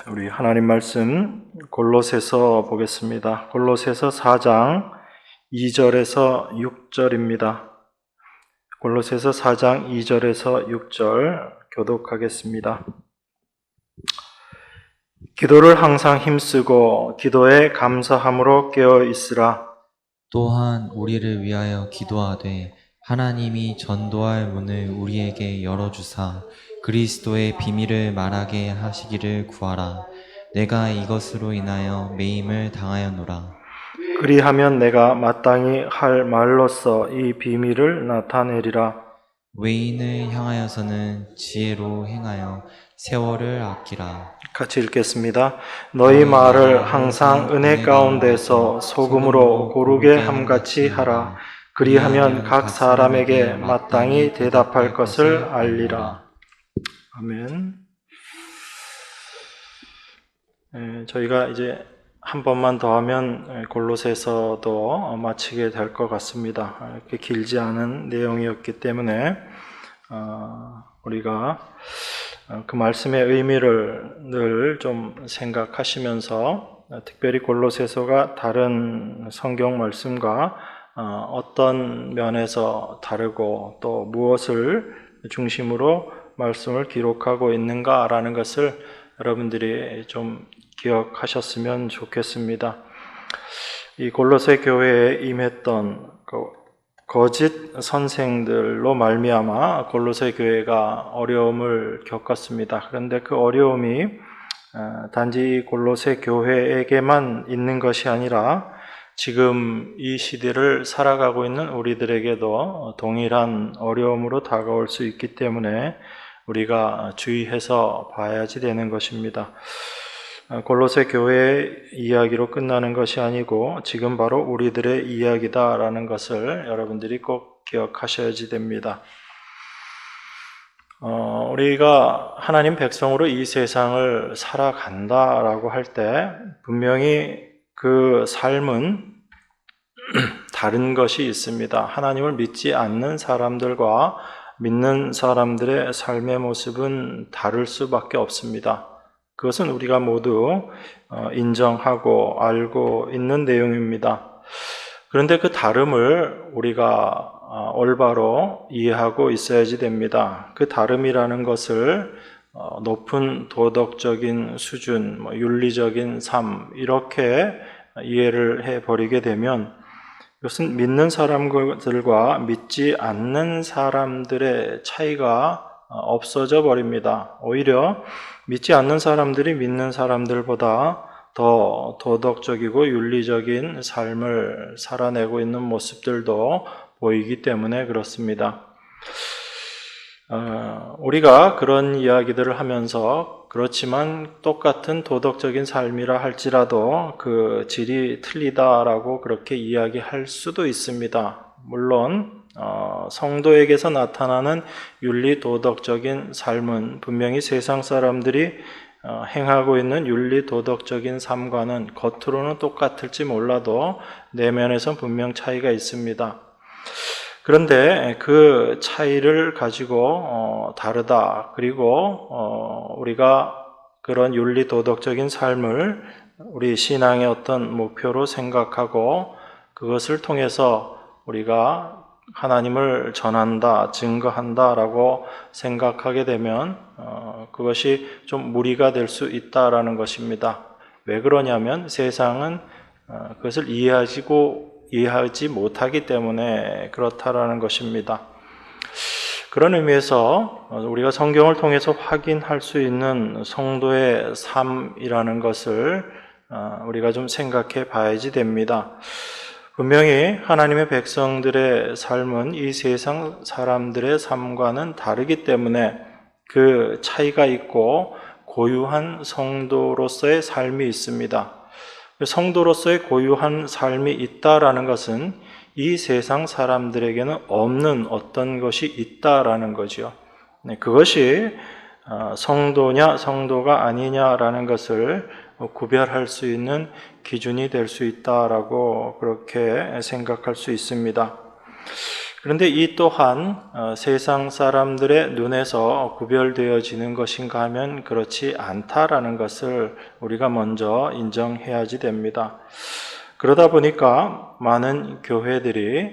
우리 하나님 말씀 골로새서 보겠습니다. 골로새서 4장 2절에서 6절입니다. 골로새서 4장 2절에서 6절 교독하겠습니다. 기도를 항상 힘쓰고 기도에 감사함으로 깨어 있으라. 또한 우리를 위하여 기도하되 하나님이 전도할 문을 우리에게 열어주사 그리스도의 비밀을 말하게 하시기를 구하라. 내가 이것으로 인하여 매임을 당하였노라. 그리하면 내가 마땅히 할 말로써 이 비밀을 나타내리라. 외인을 향하여서는 지혜로 행하여 세월을 아끼라. 같이 읽겠습니다. 너희 말을 항상 은혜 가운데서 소금으로 고르게 함같이 하라. 그리하면 각 사람에게 마땅히 대답할 것을 알리라. 아멘. 저희가 이제 한 번만 더 하면 골로새서도 마치게 될 것 같습니다. 이렇게 길지 않은 내용이었기 때문에 우리가 그 말씀의 의미를 늘 좀 생각하시면서 특별히 골로새서가 다른 성경 말씀과 어떤 면에서 다르고 또 무엇을 중심으로 말씀을 기록하고 있는가라는 것을 여러분들이 좀 기억하셨으면 좋겠습니다. 이 골로새 교회에 임했던 거짓 선생들로 말미암아 골로새 교회가 어려움을 겪었습니다. 그런데 그 어려움이 단지 골로새 교회에게만 있는 것이 아니라 지금 이 시대를 살아가고 있는 우리들에게도 동일한 어려움으로 다가올 수 있기 때문에 우리가 주의해서 봐야지 되는 것입니다. 골로새 교회의 이야기로 끝나는 것이 아니고 지금 바로 우리들의 이야기다라는 것을 여러분들이 꼭 기억하셔야지 됩니다. 우리가 하나님 백성으로 이 세상을 살아간다라고 할 때 분명히 그 삶은 다른 것이 있습니다. 하나님을 믿지 않는 사람들과 믿는 사람들의 삶의 모습은 다를 수밖에 없습니다. 그것은 우리가 모두 인정하고 알고 있는 내용입니다. 그런데 그 다름을 우리가 올바로 이해하고 있어야지 됩니다. 그 다름이라는 것을 높은 도덕적인 수준, 윤리적인 삶 이렇게 이해를 해버리게 되면 이것은 믿는 사람들과 믿지 않는 사람들의 차이가 없어져 버립니다. 오히려 믿지 않는 사람들이 믿는 사람들보다 더 도덕적이고 윤리적인 삶을 살아내고 있는 모습들도 보이기 때문에 그렇습니다. 우리가 그런 이야기들을 하면서 그렇지만 똑같은 도덕적인 삶이라 할지라도 그 질이 틀리다라고 그렇게 이야기할 수도 있습니다. 물론 성도에게서 나타나는 윤리 도덕적인 삶은 분명히 세상 사람들이 행하고 있는 윤리 도덕적인 삶과는 겉으로는 똑같을지 몰라도 내면에선 분명 차이가 있습니다. 그런데 그 차이를 가지고 다르다. 그리고 우리가 그런 윤리 도덕적인 삶을 우리 신앙의 어떤 목표로 생각하고 그것을 통해서 우리가 하나님을 전한다, 증거한다라고 생각하게 되면 그것이 좀 무리가 될 수 있다라는 것입니다. 왜 그러냐면 세상은 그것을 이해하지 못하기 때문에 그렇다라는 것입니다. 그런 의미에서 우리가 성경을 통해서 확인할 수 있는 성도의 삶이라는 것을 우리가 좀 생각해 봐야지 됩니다. 분명히 하나님의 백성들의 삶은 이 세상 사람들의 삶과는 다르기 때문에 그 차이가 있고 고유한 성도로서의 삶이 있습니다. 성도로서의 고유한 삶이 있다라는 것은 이 세상 사람들에게는 없는 어떤 것이 있다라는 거죠. 그것이 성도냐 성도가 아니냐라는 것을 구별할 수 있는 기준이 될 수 있다라고 그렇게 생각할 수 있습니다. 그런데 이 또한 세상 사람들의 눈에서 구별되어지는 것인가 하면 그렇지 않다라는 것을 우리가 먼저 인정해야지 됩니다. 그러다 보니까 많은 교회들이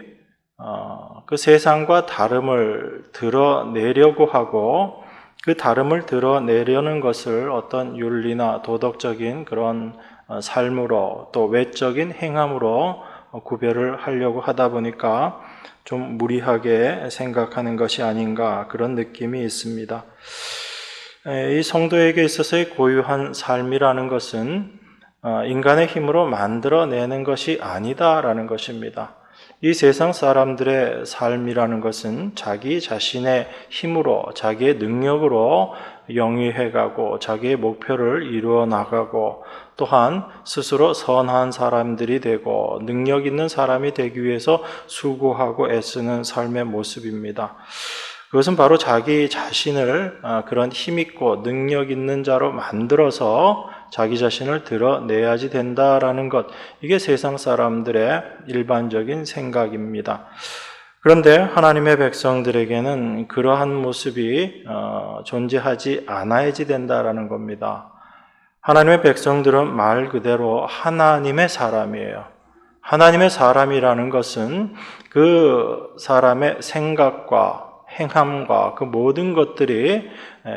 그 세상과 다름을 드러내려고 하고 그 다름을 드러내려는 것을 어떤 윤리나 도덕적인 그런 삶으로 또 외적인 행함으로 구별을 하려고 하다 보니까 좀 무리하게 생각하는 것이 아닌가 그런 느낌이 있습니다. 이 성도에게 있어서의 고유한 삶이라는 것은 인간의 힘으로 만들어내는 것이 아니다라는 것입니다. 이 세상 사람들의 삶이라는 것은 자기 자신의 힘으로 자기의 능력으로 영위해가고 자기의 목표를 이루어 나가고 또한 스스로 선한 사람들이 되고 능력 있는 사람이 되기 위해서 수고하고 애쓰는 삶의 모습입니다. 그것은 바로 자기 자신을 그런 힘있고 능력 있는 자로 만들어서 자기 자신을 드러내야지 된다라는 것, 이게 세상 사람들의 일반적인 생각입니다. 그런데 하나님의 백성들에게는 그러한 모습이 존재하지 않아야지 된다라는 겁니다. 하나님의 백성들은 말 그대로 하나님의 사람이에요. 하나님의 사람이라는 것은 그 사람의 생각과 행함과 그 모든 것들이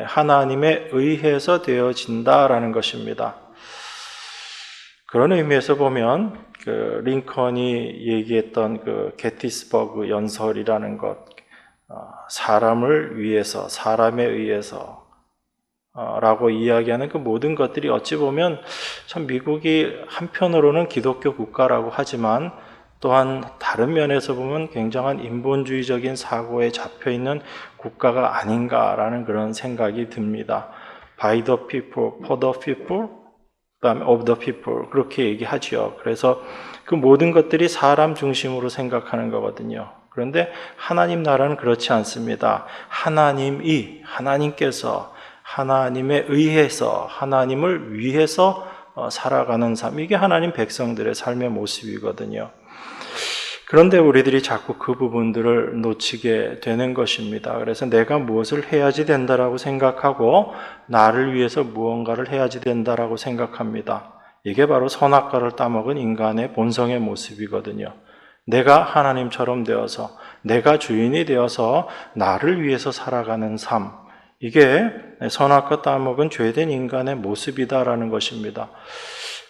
하나님에 의해서 되어진다라는 것입니다. 그런 의미에서 보면 그 링컨이 얘기했던 그 게티스버그 연설이라는 것, 사람을 위해서, 사람에 의해서 라고 이야기하는 그 모든 것들이 어찌 보면 참 미국이 한편으로는 기독교 국가라고 하지만 또한 다른 면에서 보면 굉장한 인본주의적인 사고에 잡혀있는 국가가 아닌가라는 그런 생각이 듭니다. By the people, for the people, 그 다음에 of the people 그렇게 얘기하죠. 그래서 그 모든 것들이 사람 중심으로 생각하는 거거든요. 그런데 하나님 나라는 그렇지 않습니다. 하나님께서 하나님에 의해서 하나님을 위해서 살아가는 삶, 이게 하나님 백성들의 삶의 모습이거든요. 그런데 우리들이 자꾸 그 부분들을 놓치게 되는 것입니다. 그래서 내가 무엇을 해야지 된다라고 생각하고 나를 위해서 무언가를 해야지 된다라고 생각합니다. 이게 바로 선악과를 따먹은 인간의 본성의 모습이거든요. 내가 하나님처럼 되어서 내가 주인이 되어서 나를 위해서 살아가는 삶, 이게 선악과 따먹은 죄된 인간의 모습이다라는 것입니다.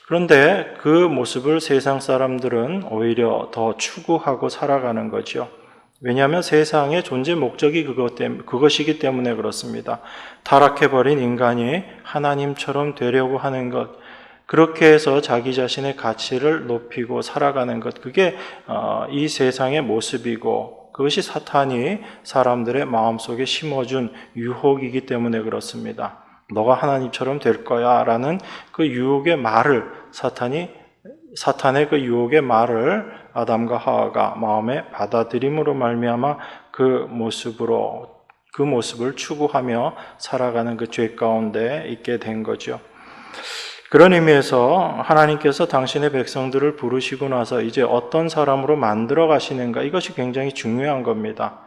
그런데 그 모습을 세상 사람들은 오히려 더 추구하고 살아가는 거죠. 왜냐하면 세상의 존재 목적이 그것이기 때문에 그렇습니다. 타락해버린 인간이 하나님처럼 되려고 하는 것, 그렇게 해서 자기 자신의 가치를 높이고 살아가는 것, 그게 이 세상의 모습이고 그것이 사탄이 사람들의 마음속에 심어준 유혹이기 때문에 그렇습니다. 너가 하나님처럼 될 거야 라는 그 유혹의 말을 사탄의 그 유혹의 말을 아담과 하와가 마음에 받아들임으로 말미암아 그 모습을 추구하며 살아가는 그 죄 가운데 있게 된 거죠. 그런 의미에서 하나님께서 당신의 백성들을 부르시고 나서 이제 어떤 사람으로 만들어 가시는가, 이것이 굉장히 중요한 겁니다.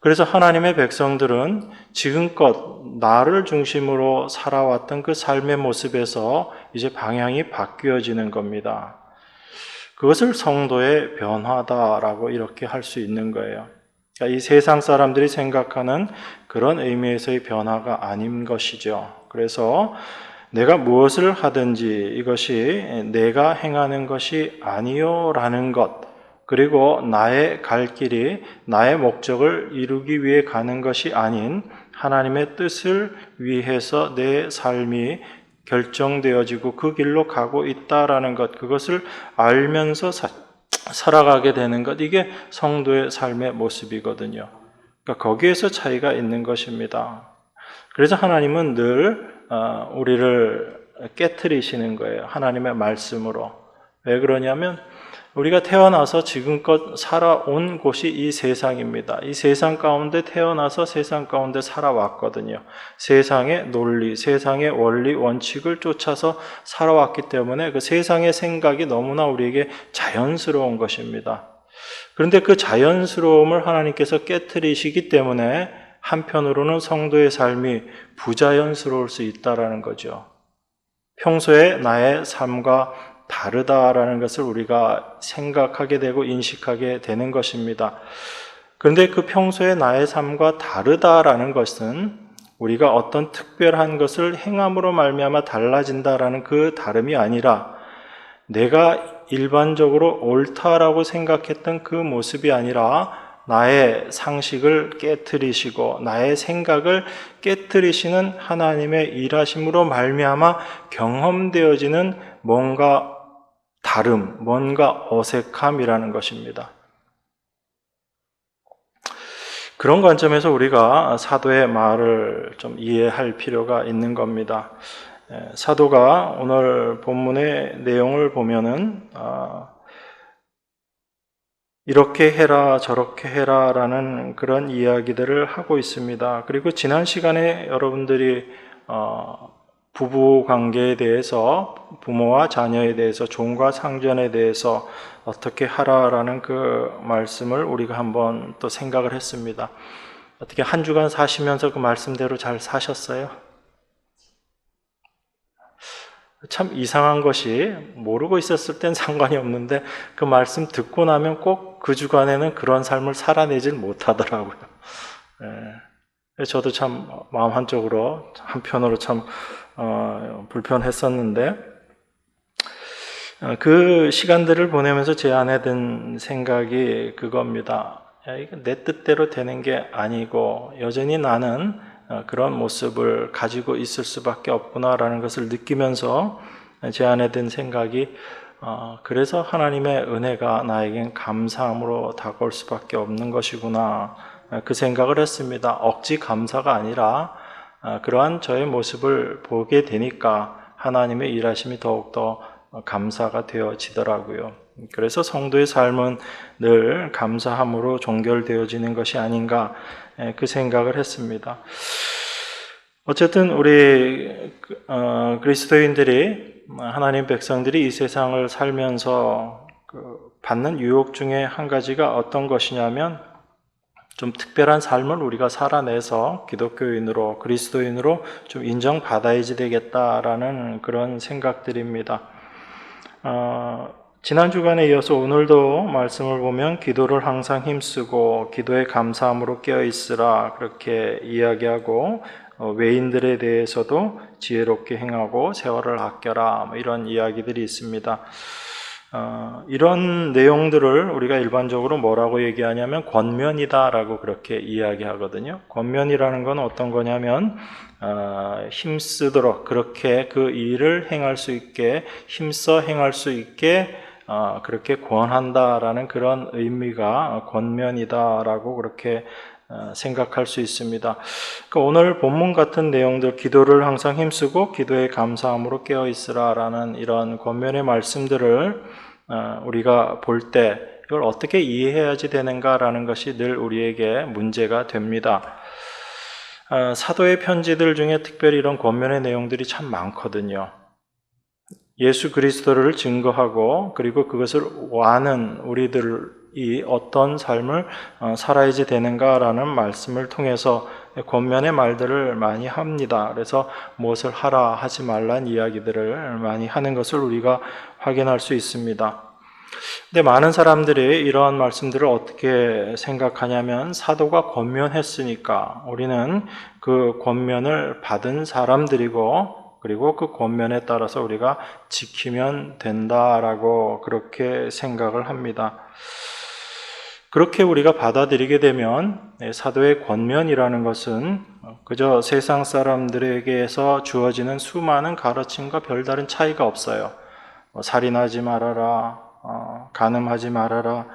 그래서 하나님의 백성들은 지금껏 나를 중심으로 살아왔던 그 삶의 모습에서 이제 방향이 바뀌어지는 겁니다. 그것을 성도의 변화다라고 이렇게 할 수 있는 거예요. 그러니까 이 세상 사람들이 생각하는 그런 의미에서의 변화가 아닌 것이죠. 그래서 내가 무엇을 하든지 이것이 내가 행하는 것이 아니요라는 것, 그리고 나의 갈 길이 나의 목적을 이루기 위해 가는 것이 아닌 하나님의 뜻을 위해서 내 삶이 결정되어지고 그 길로 가고 있다라는 것, 그것을 알면서 살아가게 되는 것, 이게 성도의 삶의 모습이거든요. 그러니까 거기에서 차이가 있는 것입니다. 그래서 하나님은 늘 우리를 깨트리시는 거예요. 하나님의 말씀으로. 왜 그러냐면 우리가 태어나서 지금껏 살아온 곳이 이 세상입니다. 이 세상 가운데 태어나서 세상 가운데 살아왔거든요. 세상의 논리, 세상의 원리, 원칙을 쫓아서 살아왔기 때문에 그 세상의 생각이 너무나 우리에게 자연스러운 것입니다. 그런데 그 자연스러움을 하나님께서 깨트리시기 때문에 한편으로는 성도의 삶이 부자연스러울 수 있다라는 거죠. 평소에 나의 삶과 다르다라는 것을 우리가 생각하게 되고 인식하게 되는 것입니다. 그런데 그 평소에 나의 삶과 다르다라는 것은 우리가 어떤 특별한 것을 행함으로 말미암아 달라진다라는 그 다름이 아니라 내가 일반적으로 옳다라고 생각했던 그 모습이 아니라 나의 상식을 깨트리시고 나의 생각을 깨트리시는 하나님의 일하심으로 말미암아 경험되어지는 뭔가 다름, 뭔가 어색함이라는 것입니다. 그런 관점에서 우리가 사도의 말을 좀 이해할 필요가 있는 겁니다. 사도가 오늘 본문의 내용을 보면은 이렇게 해라 저렇게 해라 라는 그런 이야기들을 하고 있습니다. 그리고 지난 시간에 여러분들이 부부 관계에 대해서, 부모와 자녀에 대해서, 종과 상전에 대해서 어떻게 하라라는 그 말씀을 우리가 한번 또 생각을 했습니다. 어떻게 한 주간 사시면서 그 말씀대로 잘 사셨어요? 참 이상한 것이 모르고 있었을 땐 상관이 없는데 그 말씀 듣고 나면 꼭 그 주간에는 그런 삶을 살아내질 못하더라고요. 저도 참 마음 한쪽으로 한편으로 참 불편했었는데 그 시간들을 보내면서 제 안에 든 생각이 그겁니다. 이거 내 뜻대로 되는 게 아니고 여전히 나는 그런 모습을 가지고 있을 수밖에 없구나라는 것을 느끼면서 제 안에 든 생각이 그래서 하나님의 은혜가 나에겐 감사함으로 다가올 수밖에 없는 것이구나 그 생각을 했습니다. 억지 감사가 아니라 그러한 저의 모습을 보게 되니까 하나님의 일하심이 더욱더 감사가 되어지더라고요. 그래서 성도의 삶은 늘 감사함으로 종결되어지는 것이 아닌가 그 생각을 했습니다. 어쨌든 우리 그리스도인들이 하나님 백성들이 이 세상을 살면서 받는 유혹 중에 한 가지가 어떤 것이냐면 좀 특별한 삶을 우리가 살아내서 기독교인으로 그리스도인으로 좀 인정받아야지 되겠다라는 그런 생각들입니다. 지난 주간에 이어서 오늘도 말씀을 보면 기도를 항상 힘쓰고 기도에 감사함으로 깨어있으라 그렇게 이야기하고 외인들에 대해서도 지혜롭게 행하고 세월을 아껴라 이런 이야기들이 있습니다. 이런 내용들을 우리가 일반적으로 뭐라고 얘기하냐면 권면이다라고 그렇게 이야기하거든요. 권면이라는 건 어떤 거냐면 힘쓰도록 그렇게 그 일을 행할 수 있게 힘써 행할 수 있게 그렇게 권한다라는 그런 의미가 권면이다라고 그렇게 생각할 수 있습니다. 그러니까 오늘 본문 같은 내용들 기도를 항상 힘쓰고 기도에 감사함으로 깨어있으라라는 이런 권면의 말씀들을 우리가 볼 때 이걸 어떻게 이해해야지 되는가라는 것이 늘 우리에게 문제가 됩니다. 사도의 편지들 중에 특별히 이런 권면의 내용들이 참 많거든요. 예수 그리스도를 증거하고 그리고 그것을 아는 우리들이 어떤 삶을 살아야지 되는가라는 말씀을 통해서 권면의 말들을 많이 합니다. 그래서 무엇을 하라 하지 말라는 이야기들을 많이 하는 것을 우리가 확인할 수 있습니다. 근데 많은 사람들이 이러한 말씀들을 어떻게 생각하냐면 사도가 권면했으니까 우리는 그 권면을 받은 사람들이고 그리고 그 권면에 따라서 우리가 지키면 된다라고 그렇게 생각을 합니다. 그렇게 우리가 받아들이게 되면 사도의 권면이라는 것은 그저 세상 사람들에게서 주어지는 수많은 가르침과 별다른 차이가 없어요. 살인하지 말아라, 간음하지 말아라,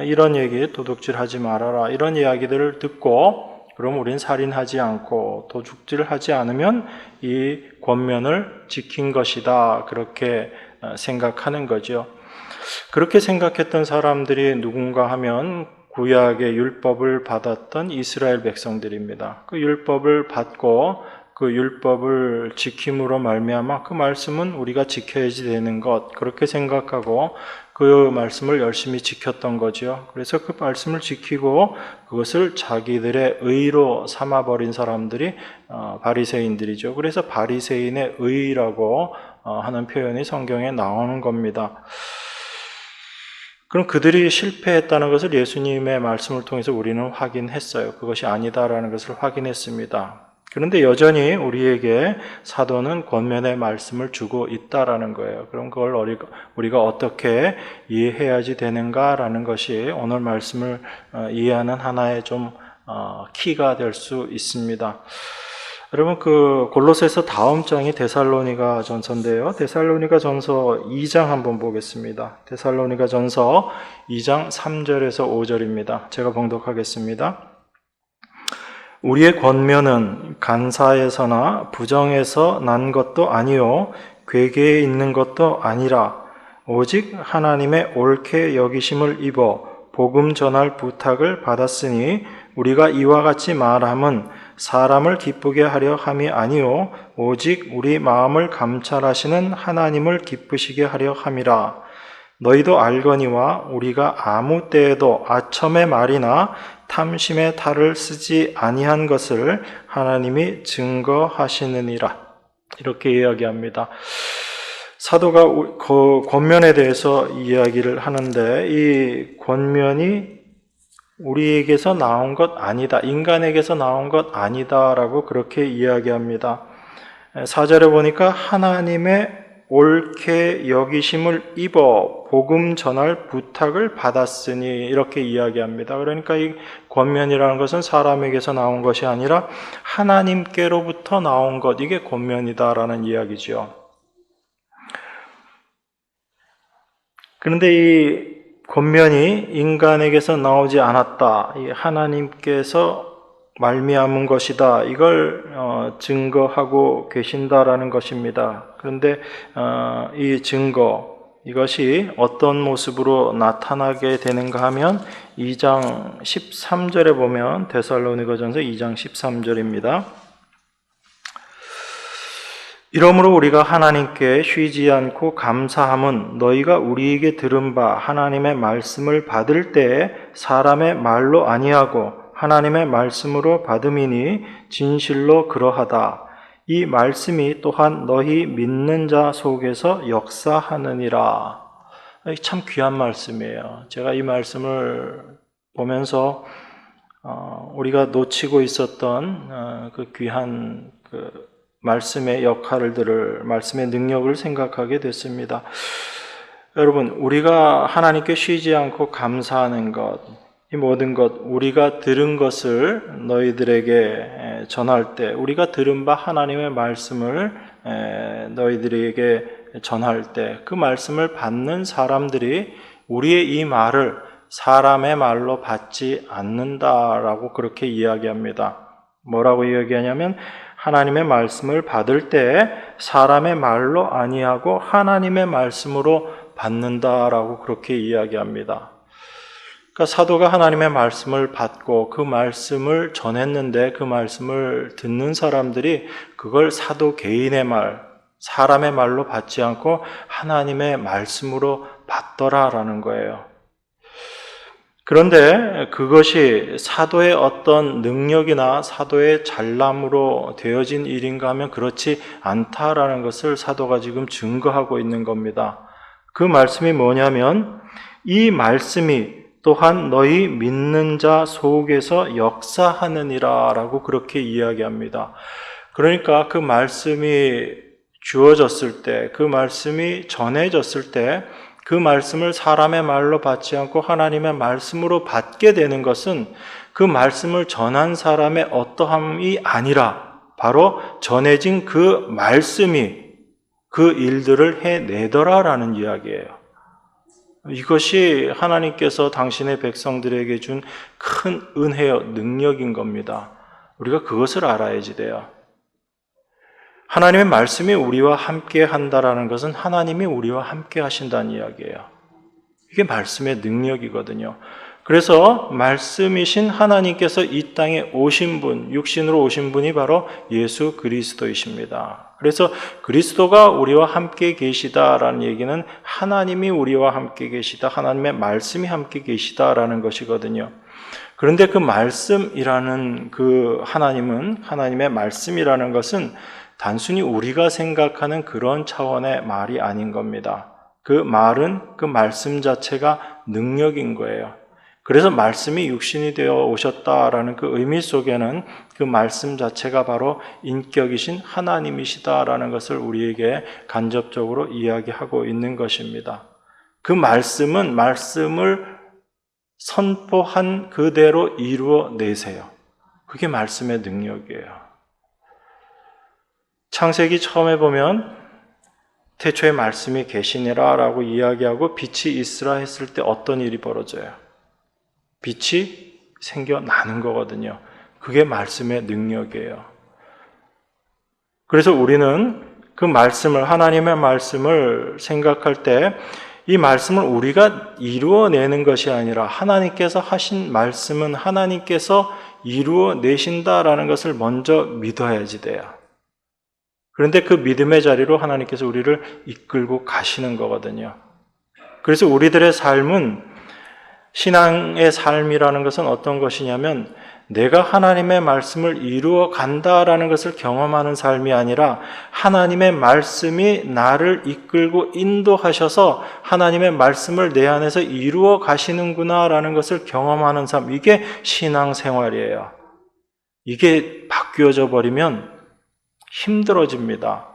이런 얘기, 도둑질하지 말아라 이런 이야기들을 듣고 그럼 우린 살인하지 않고 도둑질하지 않으면 이 권면을 지킨 것이다 그렇게 생각하는 거죠. 그렇게 생각했던 사람들이 누군가 하면 구약의 율법을 받았던 이스라엘 백성들입니다. 그 율법을 받고 그 율법을 지킴으로 말미암아 그 말씀은 우리가 지켜야지 되는 것, 그렇게 생각하고 그 말씀을 열심히 지켰던 거죠. 그래서 그 말씀을 지키고 그것을 자기들의 의로 삼아버린 사람들이 바리새인들이죠. 그래서 바리새인의 의라고 하는 표현이 성경에 나오는 겁니다. 그럼 그들이 실패했다는 것을 예수님의 말씀을 통해서 우리는 확인했어요. 그것이 아니다라는 것을 확인했습니다. 그런데 여전히 우리에게 사도는 권면의 말씀을 주고 있다라는 거예요. 그럼 그걸 우리가 어떻게 이해해야지 되는가라는 것이 오늘 말씀을 이해하는 하나의 좀 키가 될 수 있습니다. 여러분, 그 골로새서 다음 장이 데살로니가 전서인데요. 데살로니가 전서 2장 한번 보겠습니다. 데살로니가 전서 2장 3절에서 5절입니다. 제가 봉독하겠습니다. 우리의 권면은 간사에서나 부정에서 난 것도 아니요 괴계에 있는 것도 아니라 오직 하나님의 옳게 여기심을 입어 복음 전할 부탁을 받았으니 우리가 이와 같이 말함은 사람을 기쁘게 하려 함이 아니요 오직 우리 마음을 감찰하시는 하나님을 기쁘시게 하려 함이라. 너희도 알거니와 우리가 아무 때에도 아첨의 말이나 탐심의 탈을 쓰지 아니한 것을 하나님이 증거하시느니라. 이렇게 이야기합니다. 사도가 권면에 대해서 이야기를 하는데 이 권면이 우리에게서 나온 것 아니다, 인간에게서 나온 것 아니다라고 그렇게 이야기합니다. 4절에 보니까 하나님의 옳게 여기심을 입어 복음 전할 부탁을 받았으니 이렇게 이야기합니다. 그러니까 이 권면이라는 것은 사람에게서 나온 것이 아니라 하나님께로부터 나온 것, 이게 권면이다라는 이야기죠. 그런데 이 권면이 인간에게서 나오지 않았다, 이 하나님께서 말미암은 것이다, 이걸 증거하고 계신다라는 것입니다. 그런데 이 증거, 이것이 어떤 모습으로 나타나게 되는가 하면 2장 13절에 보면, 데살로니가전서 2장 13절입니다. 이러므로 우리가 하나님께 쉬지 않고 감사함은 너희가 우리에게 들은 바 하나님의 말씀을 받을 때에 사람의 말로 아니하고 하나님의 말씀으로 받음이니 진실로 그러하다. 이 말씀이 또한 너희 믿는 자 속에서 역사하느니라. 참 귀한 말씀이에요. 제가 이 말씀을 보면서 우리가 놓치고 있었던 그 귀한 말씀의 역할들을, 말씀의 능력을 생각하게 됐습니다. 여러분, 우리가 하나님께 쉬지 않고 감사하는 것, 이 모든 것, 우리가 들은 것을 너희들에게 전할 때, 우리가 들은 바 하나님의 말씀을 너희들에게 전할 때, 그 말씀을 받는 사람들이 우리의 이 말을 사람의 말로 받지 않는다라고 그렇게 이야기합니다. 뭐라고 이야기하냐면 하나님의 말씀을 받을 때 사람의 말로 아니하고 하나님의 말씀으로 받는다라고 그렇게 이야기합니다. 그러니까 사도가 하나님의 말씀을 받고 그 말씀을 전했는데 그 말씀을 듣는 사람들이 그걸 사도 개인의 말, 사람의 말로 받지 않고 하나님의 말씀으로 받더라라는 거예요. 그런데 그것이 사도의 어떤 능력이나 사도의 잘남으로 되어진 일인가 하면 그렇지 않다라는 것을 사도가 지금 증거하고 있는 겁니다. 그 말씀이 뭐냐면 이 말씀이 또한 너희 믿는 자 속에서 역사하느니라 라고 그렇게 이야기합니다. 그러니까 그 말씀이 주어졌을 때, 그 말씀이 전해졌을 때 그 말씀을 사람의 말로 받지 않고 하나님의 말씀으로 받게 되는 것은 그 말씀을 전한 사람의 어떠함이 아니라 바로 전해진 그 말씀이 그 일들을 해내더라라는 이야기예요. 이것이 하나님께서 당신의 백성들에게 준 큰 은혜요, 능력인 겁니다. 우리가 그것을 알아야지 돼요. 하나님의 말씀이 우리와 함께 한다라는 것은 하나님이 우리와 함께 하신다는 이야기예요. 이게 말씀의 능력이거든요. 그래서 말씀이신 하나님께서 이 땅에 오신 분, 육신으로 오신 분이 바로 예수 그리스도이십니다. 그래서 그리스도가 우리와 함께 계시다라는 얘기는 하나님이 우리와 함께 계시다, 하나님의 말씀이 함께 계시다라는 것이거든요. 그런데 그 말씀이라는 그 하나님의 말씀이라는 것은 단순히 우리가 생각하는 그런 차원의 말이 아닌 겁니다. 그 말은 그 말씀 자체가 능력인 거예요. 그래서 말씀이 육신이 되어 오셨다라는 그 의미 속에는 그 말씀 자체가 바로 인격이신 하나님이시다라는 것을 우리에게 간접적으로 이야기하고 있는 것입니다. 그 말씀은 말씀을 선포한 그대로 이루어내세요. 그게 말씀의 능력이에요. 창세기 처음에 보면 태초에 말씀이 계시니라 라고 이야기하고 빛이 있으라 했을 때 어떤 일이 벌어져요? 빛이 생겨나는 거거든요. 그게 말씀의 능력이에요. 그래서 우리는 그 말씀을, 하나님의 말씀을 생각할 때 이 말씀을 우리가 이루어내는 것이 아니라 하나님께서 하신 말씀은 하나님께서 이루어내신다라는 것을 먼저 믿어야지 돼요. 그런데 그 믿음의 자리로 하나님께서 우리를 이끌고 가시는 거거든요. 그래서 우리들의 삶은, 신앙의 삶이라는 것은 어떤 것이냐면 내가 하나님의 말씀을 이루어 간다라는 것을 경험하는 삶이 아니라 하나님의 말씀이 나를 이끌고 인도하셔서 하나님의 말씀을 내 안에서 이루어 가시는구나라는 것을 경험하는 삶, 이게 신앙생활이에요. 이게 바뀌어져 버리면 힘들어집니다.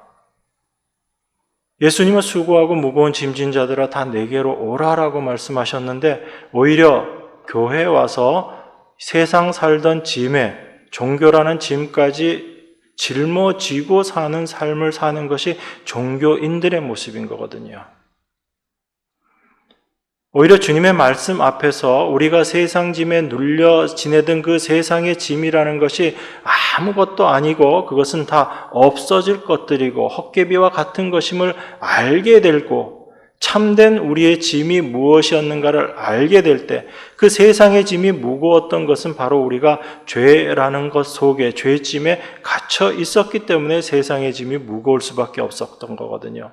예수님은 수고하고 무거운 짐진 자들아 다 내게로 오라라고 말씀하셨는데 오히려 교회에 와서 세상 살던 짐에, 종교라는 짐까지 짊어지고 사는 삶을 사는 것이 종교인들의 모습인 거거든요. 오히려 주님의 말씀 앞에서 우리가 세상 짐에 눌려 지내던 그 세상의 짐이라는 것이 아무것도 아니고 그것은 다 없어질 것들이고 헛개비와 같은 것임을 알게 되고 참된 우리의 짐이 무엇이었는가를 알게 될 때 그 세상의 짐이 무거웠던 것은 바로 우리가 죄라는 것 속에, 죄짐에 갇혀 있었기 때문에 세상의 짐이 무거울 수밖에 없었던 거거든요.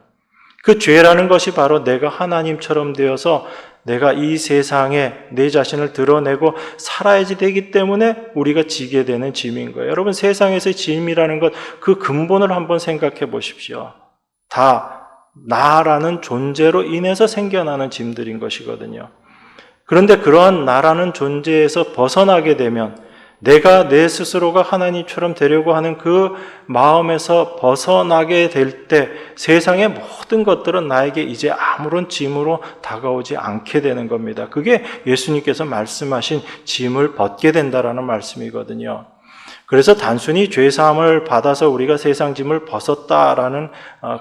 그 죄라는 것이 바로 내가 하나님처럼 되어서 내가 이 세상에 내 자신을 드러내고 살아야지 되기 때문에 우리가 지게 되는 짐인 거예요. 여러분, 세상에서의 짐이라는 것, 그 근본을 한번 생각해 보십시오. 다 나라는 존재로 인해서 생겨나는 짐들인 것이거든요. 그런데 그러한 나라는 존재에서 벗어나게 되면 내가 내 스스로가 하나님처럼 되려고 하는 그 마음에서 벗어나게 될 때 세상의 모든 것들은 나에게 이제 아무런 짐으로 다가오지 않게 되는 겁니다. 그게 예수님께서 말씀하신 짐을 벗게 된다라는 말씀이거든요. 그래서 단순히 죄사함을 받아서 우리가 세상 짐을 벗었다라는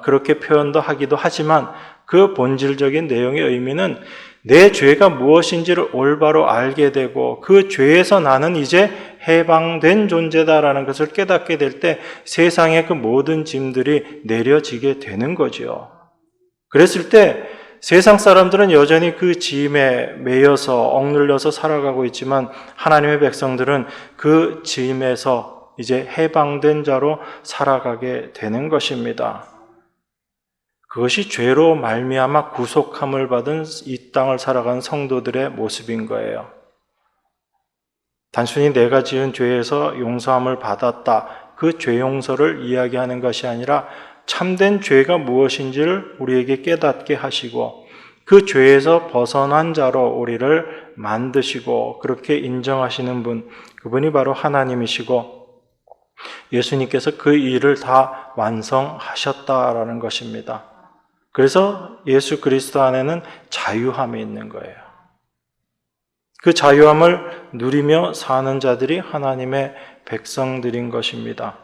그렇게 표현도 하기도 하지만 그 본질적인 내용의 의미는 내 죄가 무엇인지를 올바로 알게 되고 그 죄에서 나는 이제 해방된 존재다라는 것을 깨닫게 될 때 세상의 그 모든 짐들이 내려지게 되는 거죠. 그랬을 때 세상 사람들은 여전히 그 짐에 매여서 억눌려서 살아가고 있지만 하나님의 백성들은 그 짐에서 이제 해방된 자로 살아가게 되는 것입니다. 그것이 죄로 말미암아 구속함을 받은 이 땅을 살아가는 성도들의 모습인 거예요. 단순히 내가 지은 죄에서 용서함을 받았다, 그 죄 용서를 이야기하는 것이 아니라 참된 죄가 무엇인지를 우리에게 깨닫게 하시고 그 죄에서 벗어난 자로 우리를 만드시고 그렇게 인정하시는 분, 그분이 바로 하나님이시고 예수님께서 그 일을 다 완성하셨다라는 것입니다. 그래서 예수 그리스도 안에는 자유함이 있는 거예요. 그 자유함을 누리며 사는 자들이 하나님의 백성들인 것입니다.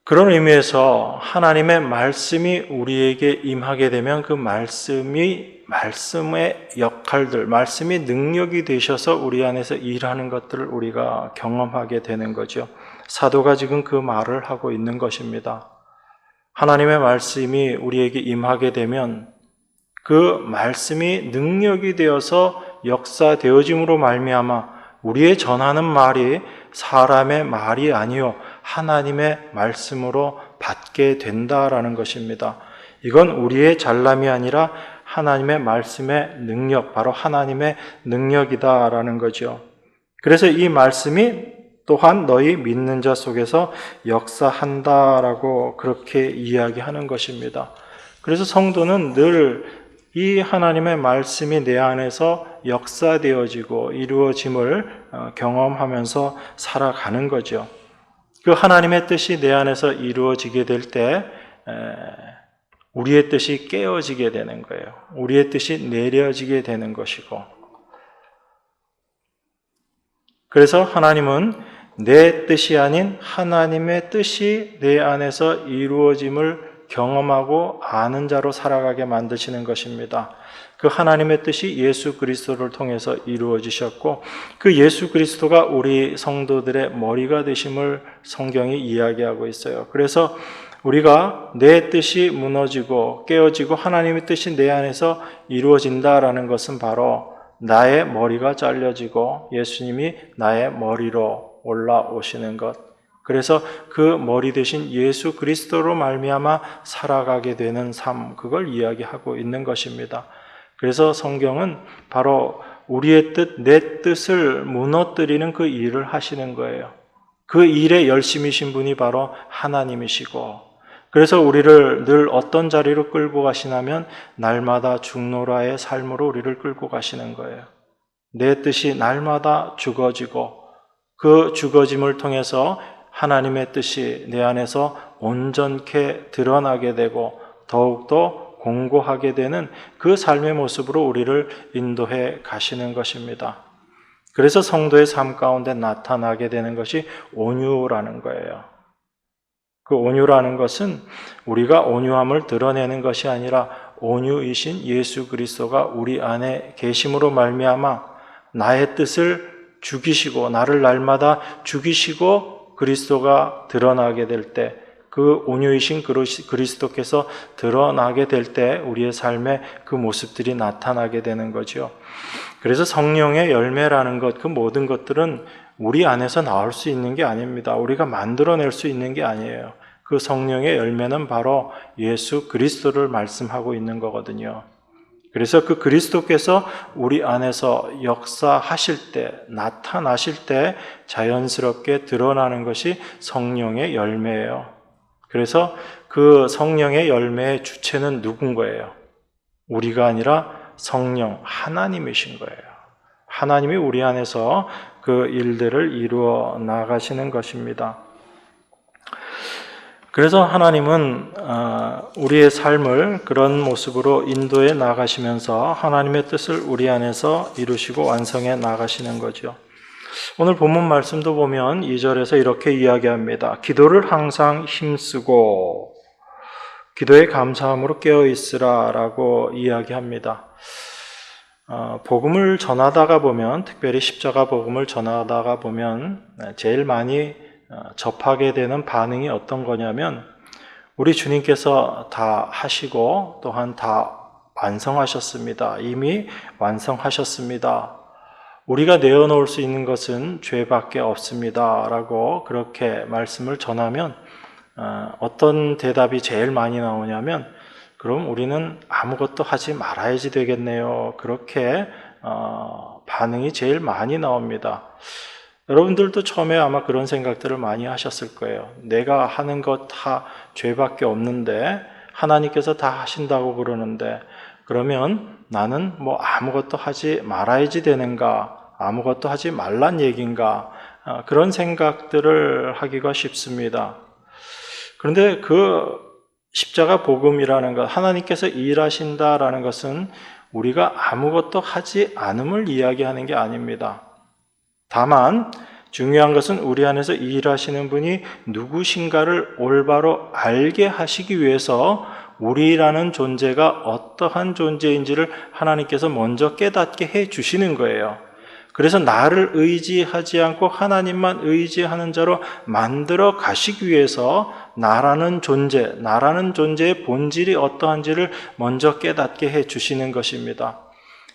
그런 의미에서 하나님의 말씀이 우리에게 임하게 되면 그 말씀의 역할들, 말씀이 능력이 되셔서 우리 안에서 일하는 것들을 우리가 경험하게 되는 거죠. 사도가 지금 그 말을 하고 있는 것입니다. 하나님의 말씀이 우리에게 임하게 되면 그 말씀이 능력이 되어서 역사되어짐으로 말미암아 우리의 전하는 말이 사람의 말이 아니요 하나님의 말씀으로 받게 된다라는 것입니다. 이건 우리의 잘남이 아니라 하나님의 말씀의 능력, 바로 하나님의 능력이다라는 거죠. 그래서 이 말씀이 또한 너희 믿는 자 속에서 역사한다라고 그렇게 이야기하는 것입니다. 그래서 성도는 늘 이 하나님의 말씀이 내 안에서 역사되어지고 이루어짐을 경험하면서 살아가는 거죠. 그 하나님의 뜻이 내 안에서 이루어지게 될 때 우리의 뜻이 깨어지게 되는 거예요. 우리의 뜻이 내려지게 되는 것이고, 그래서 하나님은 내 뜻이 아닌 하나님의 뜻이 내 안에서 이루어짐을 경험하고 아는 자로 살아가게 만드시는 것입니다. 그 하나님의 뜻이 예수 그리스도를 통해서 이루어지셨고, 그 예수 그리스도가 우리 성도들의 머리가 되심을 성경이 이야기하고 있어요. 그래서 우리가 내 뜻이 무너지고 깨어지고 하나님의 뜻이 내 안에서 이루어진다라는 것은 바로 나의 머리가 잘려지고 예수님이 나의 머리로 올라오시는 것, 그래서 그 머리 대신 예수 그리스도로 말미암아 살아가게 되는 삶, 그걸 이야기하고 있는 것입니다. 그래서 성경은 바로 우리의 뜻, 내 뜻을 무너뜨리는 그 일을 하시는 거예요. 그 일에 열심이신 분이 바로 하나님이시고, 그래서 우리를 늘 어떤 자리로 끌고 가시냐면 날마다 죽노라의 삶으로 우리를 끌고 가시는 거예요. 내 뜻이 날마다 죽어지고 그 죽어짐을 통해서 하나님의 뜻이 내 안에서 온전케 드러나게 되고 더욱더 공고하게 되는 그 삶의 모습으로 우리를 인도해 가시는 것입니다. 그래서 성도의 삶 가운데 나타나게 되는 것이 온유라는 거예요. 그 온유라는 것은 우리가 온유함을 드러내는 것이 아니라 온유이신 예수 그리스도가 우리 안에 계심으로 말미암아 나의 뜻을 죽이시고 나를 날마다 죽이시고 그리스도가 드러나게 될 때, 그 온유이신 그리스도께서 드러나게 될 때 우리의 삶에 그 모습들이 나타나게 되는 거죠. 그래서 성령의 열매라는 것, 그 모든 것들은 우리 안에서 나올 수 있는 게 아닙니다. 우리가 만들어낼 수 있는 게 아니에요. 그 성령의 열매는 바로 예수 그리스도를 말씀하고 있는 거거든요. 그래서 그 그리스도께서 우리 안에서 역사하실 때, 나타나실 때 자연스럽게 드러나는 것이 성령의 열매예요. 그래서 그 성령의 열매의 주체는 누군 거예요? 우리가 아니라 성령, 하나님이신 거예요. 하나님이 우리 안에서 그 일들을 이루어 나가시는 것입니다. 그래서 하나님은 우리의 삶을 그런 모습으로 인도해 나가시면서 하나님의 뜻을 우리 안에서 이루시고 완성해 나가시는 거죠. 오늘 본문 말씀도 보면 2절에서 이렇게 이야기합니다. 기도를 항상 힘쓰고 기도에 감사함으로 깨어있으라 라고 이야기합니다. 복음을 전하다가 보면, 특별히 십자가 복음을 전하다가 보면 제일 많이 접하게 되는 반응이 어떤 거냐면, 우리 주님께서 다 하시고 또한 다 완성하셨습니다. 이미 완성하셨습니다. 우리가 내어놓을 수 있는 것은 죄밖에 없습니다. 라고 그렇게 말씀을 전하면 어떤 대답이 제일 많이 나오냐면, 그럼 우리는 아무것도 하지 말아야지 되겠네요. 그렇게 반응이 제일 많이 나옵니다. 여러분들도 처음에 아마 그런 생각들을 많이 하셨을 거예요. 내가 하는 것 다 죄밖에 없는데 하나님께서 다 하신다고 그러는데 그러면 나는 뭐 아무것도 하지 말아야지 되는가? 아무것도 하지 말란 얘기인가? 그런 생각들을 하기가 쉽습니다. 그런데 그 십자가 복음이라는 것, 하나님께서 일하신다라는 것은 우리가 아무것도 하지 않음을 이야기하는 게 아닙니다. 다만 중요한 것은 우리 안에서 일하시는 분이 누구신가를 올바로 알게 하시기 위해서 우리라는 존재가 어떠한 존재인지를 하나님께서 먼저 깨닫게 해 주시는 거예요. 그래서 나를 의지하지 않고 하나님만 의지하는 자로 만들어 가시기 위해서 나라는 존재의 본질이 어떠한지를 먼저 깨닫게 해 주시는 것입니다.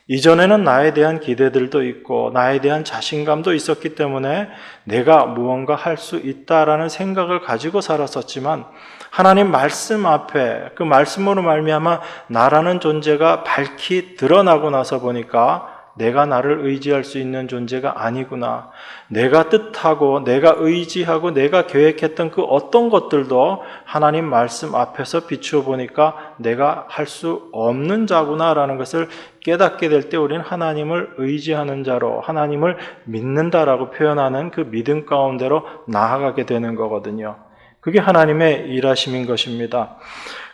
이전에는 나에 대한 기대들도 있고 나에 대한 자신감도 있었기 때문에 내가 무언가 할 수 있다라는 생각을 가지고 살았었지만 하나님 말씀 앞에 그 말씀으로 말미암아 나라는 존재가 밝히 드러나고 나서 보니까 내가 나를 의지할 수 있는 존재가 아니구나. 내가 뜻하고 내가 의지하고 내가 계획했던 그 어떤 것들도 하나님 말씀 앞에서 비추어 보니까 내가 할 수 없는 자구나라는 것을 깨닫게 될 때 우리는 하나님을 의지하는 자로 하나님을 믿는다라고 표현하는 그 믿음 가운데로 나아가게 되는 거거든요. 그게 하나님의 일하심인 것입니다.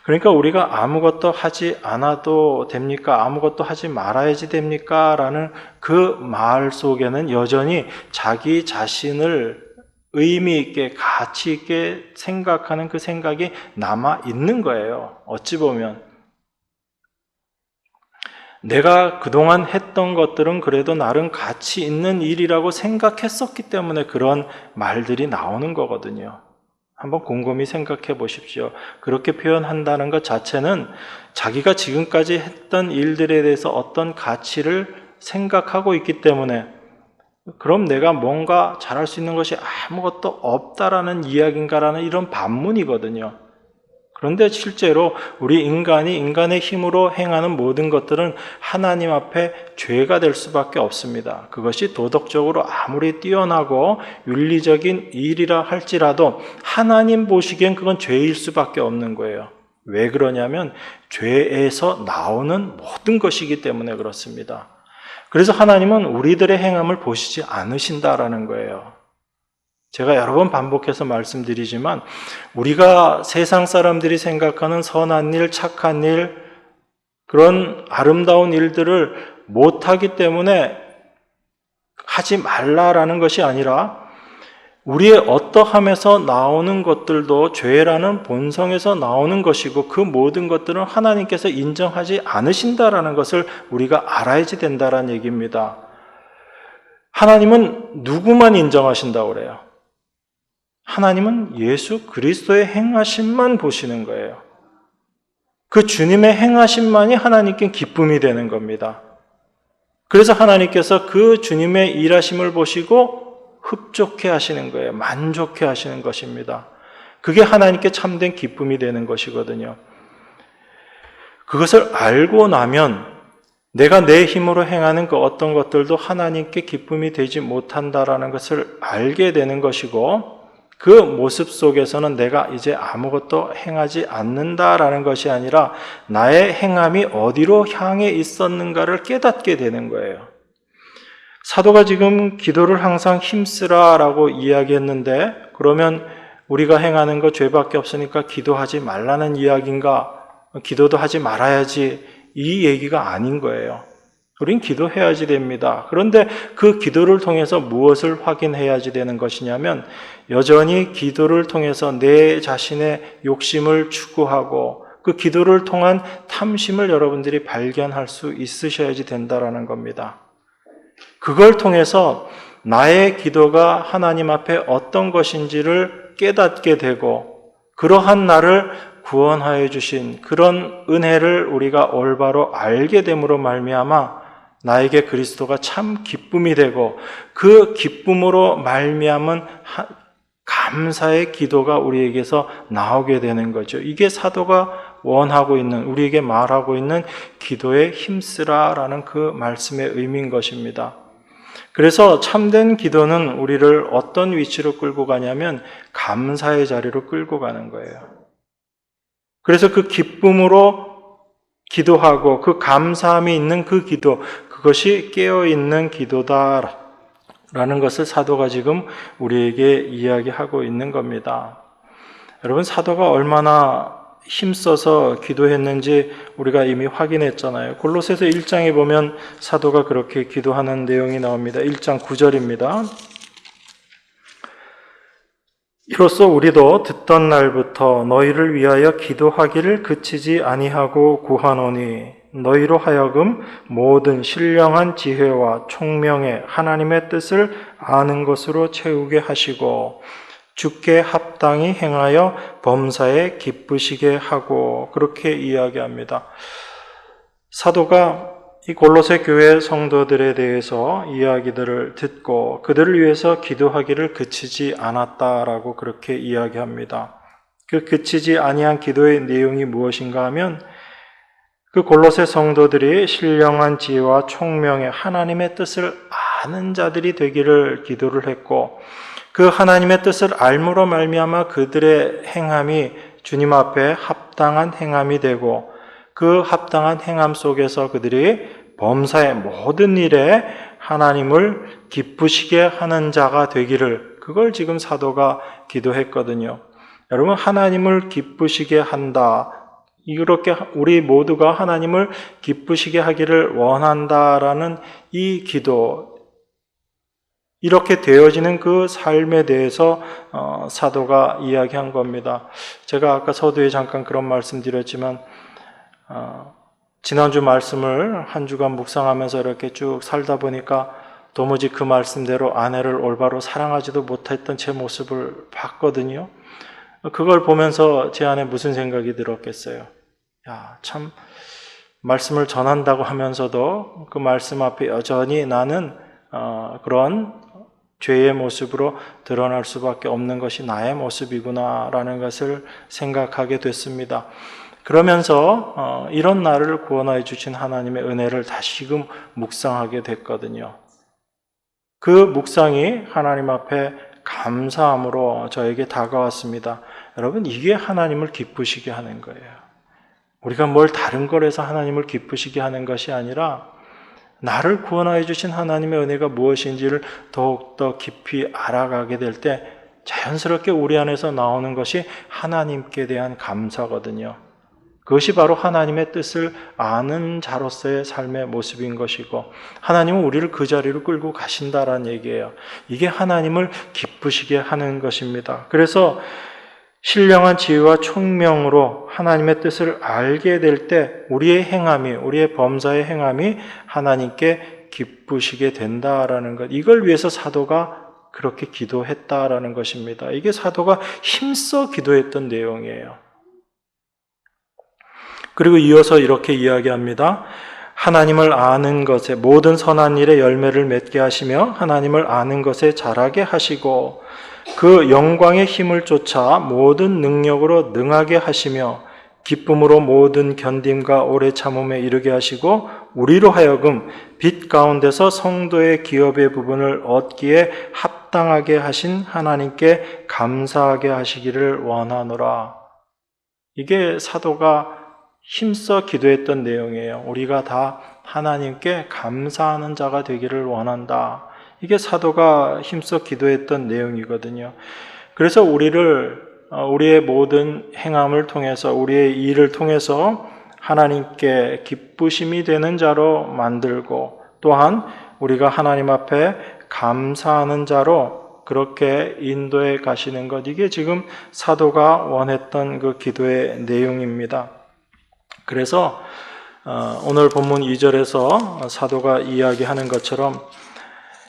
그러니까 우리가 아무것도 하지 않아도 됩니까? 아무것도 하지 말아야지 됩니까? 라는 그 말 속에는 여전히 자기 자신을 의미 있게 가치 있게 생각하는 그 생각이 남아 있는 거예요. 어찌 보면 내가 그동안 했던 것들은 그래도 나름 가치 있는 일이라고 생각했었기 때문에 그런 말들이 나오는 거거든요. 한번 곰곰이 생각해 보십시오. 그렇게 표현한다는 것 자체는 자기가 지금까지 했던 일들에 대해서 어떤 가치를 생각하고 있기 때문에 그럼 내가 뭔가 잘할 수 있는 것이 아무것도 없다라는 이야기인가라는 이런 반문이거든요. 그런데 실제로 우리 인간이 인간의 힘으로 행하는 모든 것들은 하나님 앞에 죄가 될 수밖에 없습니다. 그것이 도덕적으로 아무리 뛰어나고 윤리적인 일이라 할지라도 하나님 보시기엔 그건 죄일 수밖에 없는 거예요. 왜 그러냐면 죄에서 나오는 모든 것이기 때문에 그렇습니다. 그래서 하나님은 우리들의 행함을 보시지 않으신다라는 거예요. 제가 여러 번 반복해서 말씀드리지만 우리가 세상 사람들이 생각하는 선한 일, 착한 일, 그런 아름다운 일들을 못하기 때문에 하지 말라라는 것이 아니라 우리의 어떠함에서 나오는 것들도 죄라는 본성에서 나오는 것이고 그 모든 것들은 하나님께서 인정하지 않으신다라는 것을 우리가 알아야지 된다라는 얘기입니다. 하나님은 누구만 인정하신다고 그래요? 하나님은 예수 그리스도의 행하심만 보시는 거예요. 그 주님의 행하심만이 하나님께 기쁨이 되는 겁니다. 그래서 하나님께서 그 주님의 일하심을 보시고 흡족해 하시는 거예요. 만족해 하시는 것입니다. 그게 하나님께 참된 기쁨이 되는 것이거든요. 그것을 알고 나면 내가 내 힘으로 행하는 그 어떤 것들도 하나님께 기쁨이 되지 못한다라는 것을 알게 되는 것이고 그 모습 속에서는 내가 이제 아무것도 행하지 않는다라는 것이 아니라 나의 행함이 어디로 향해 있었는가를 깨닫게 되는 거예요. 사도가 지금 기도를 항상 힘쓰라라고 이야기했는데 그러면 우리가 행하는 거 죄밖에 없으니까 기도하지 말라는 이야기인가? 기도도 하지 말아야지 이 얘기가 아닌 거예요. 우린 기도해야지 됩니다. 그런데 그 기도를 통해서 무엇을 확인해야지 되는 것이냐면 여전히 기도를 통해서 내 자신의 욕심을 추구하고 그 기도를 통한 탐심을 여러분들이 발견할 수 있으셔야지 된다라는 겁니다. 그걸 통해서 나의 기도가 하나님 앞에 어떤 것인지를 깨닫게 되고 그러한 나를 구원하여 주신 그런 은혜를 우리가 올바로 알게 됨으로 말미암아 나에게 그리스도가 참 기쁨이 되고 그 기쁨으로 말미암은 감사의 기도가 우리에게서 나오게 되는 거죠. 이게 사도가 원하고 있는 우리에게 말하고 있는 기도에 힘쓰라라는 그 말씀의 의미인 것입니다. 그래서 참된 기도는 우리를 어떤 위치로 끌고 가냐면 감사의 자리로 끌고 가는 거예요. 그래서 그 기쁨으로 기도하고 그 감사함이 있는 그 기도, 그것이 깨어있는 기도다라는 것을 사도가 지금 우리에게 이야기하고 있는 겁니다. 여러분, 사도가 얼마나 힘써서 기도했는지 우리가 이미 확인했잖아요. 골로새서 1장에 보면 사도가 그렇게 기도하는 내용이 나옵니다. 1장 9절입니다. 이로써 우리도 듣던 날부터 너희를 위하여 기도하기를 그치지 아니하고 구하노니 너희로 하여금 모든 신령한 지혜와 총명에 하나님의 뜻을 아는 것으로 채우게 하시고 주께 합당히 행하여 범사에 기쁘시게 하고 그렇게 이야기합니다. 사도가 이 골로새 교회 성도들에 대해서 이야기들을 듣고 그들을 위해서 기도하기를 그치지 않았다라고 그렇게 이야기합니다. 그 그치지 아니한 기도의 내용이 무엇인가 하면 그 골로새 성도들이 신령한 지혜와 총명의 하나님의 뜻을 아는 자들이 되기를 기도를 했고 그 하나님의 뜻을 알므로 말미암아 그들의 행함이 주님 앞에 합당한 행함이 되고 그 합당한 행함 속에서 그들이 범사의 모든 일에 하나님을 기쁘시게 하는 자가 되기를 그걸 지금 사도가 기도했거든요. 여러분 하나님을 기쁘시게 한다. 이렇게 우리 모두가 하나님을 기쁘시게 하기를 원한다라는 이 기도 이렇게 되어지는 그 삶에 대해서 사도가 이야기한 겁니다. 제가 아까 서두에 잠깐 그런 말씀 드렸지만 지난주 말씀을 한 주간 묵상하면서 이렇게 쭉 살다 보니까 도무지 그 말씀대로 아내를 올바로 사랑하지도 못했던 제 모습을 봤거든요. 그걸 보면서 제 안에 무슨 생각이 들었겠어요. 야, 참 말씀을 전한다고 하면서도 그 말씀 앞에 여전히 나는 그런 죄의 모습으로 드러날 수밖에 없는 것이 나의 모습이구나라는 것을 생각하게 됐습니다. 그러면서 이런 나를 구원하여 주신 하나님의 은혜를 다시금 묵상하게 됐거든요. 그 묵상이 하나님 앞에 감사함으로 저에게 다가왔습니다. 여러분, 이게 하나님을 기쁘시게 하는 거예요. 우리가 뭘 다른 걸해서 하나님을 기쁘시게 하는 것이 아니라 나를 구원하여 주신 하나님의 은혜가 무엇인지를 더욱더 깊이 알아가게 될 때 자연스럽게 우리 안에서 나오는 것이 하나님께 대한 감사거든요. 그것이 바로 하나님의 뜻을 아는 자로서의 삶의 모습인 것이고 하나님은 우리를 그 자리로 끌고 가신다라는 얘기예요. 이게 하나님을 기쁘시게 하는 것입니다. 그래서 신령한 지혜와 총명으로 하나님의 뜻을 알게 될 때 우리의 행함이, 우리의 범사의 행함이 하나님께 기쁘시게 된다라는 것. 이걸 위해서 사도가 그렇게 기도했다라는 것입니다. 이게 사도가 힘써 기도했던 내용이에요. 그리고 이어서 이렇게 이야기합니다. 하나님을 아는 것에 모든 선한 일에 열매를 맺게 하시며 하나님을 아는 것에 자라게 하시고 그 영광의 힘을 쫓아 모든 능력으로 능하게 하시며 기쁨으로 모든 견딤과 오래 참음에 이르게 하시고 우리로 하여금 빛 가운데서 성도의 기업의 부분을 얻기에 합당하게 하신 하나님께 감사하게 하시기를 원하노라. 이게 사도가 힘써 기도했던 내용이에요. 우리가 다 하나님께 감사하는 자가 되기를 원한다. 이게 사도가 힘써 기도했던 내용이거든요. 그래서 우리의 모든 행함을 통해서 우리의 일을 통해서 하나님께 기쁘심이 되는 자로 만들고 또한 우리가 하나님 앞에 감사하는 자로 그렇게 인도해 가시는 것, 이게 지금 사도가 원했던 그 기도의 내용입니다. 그래서 오늘 본문 2절에서 사도가 이야기하는 것처럼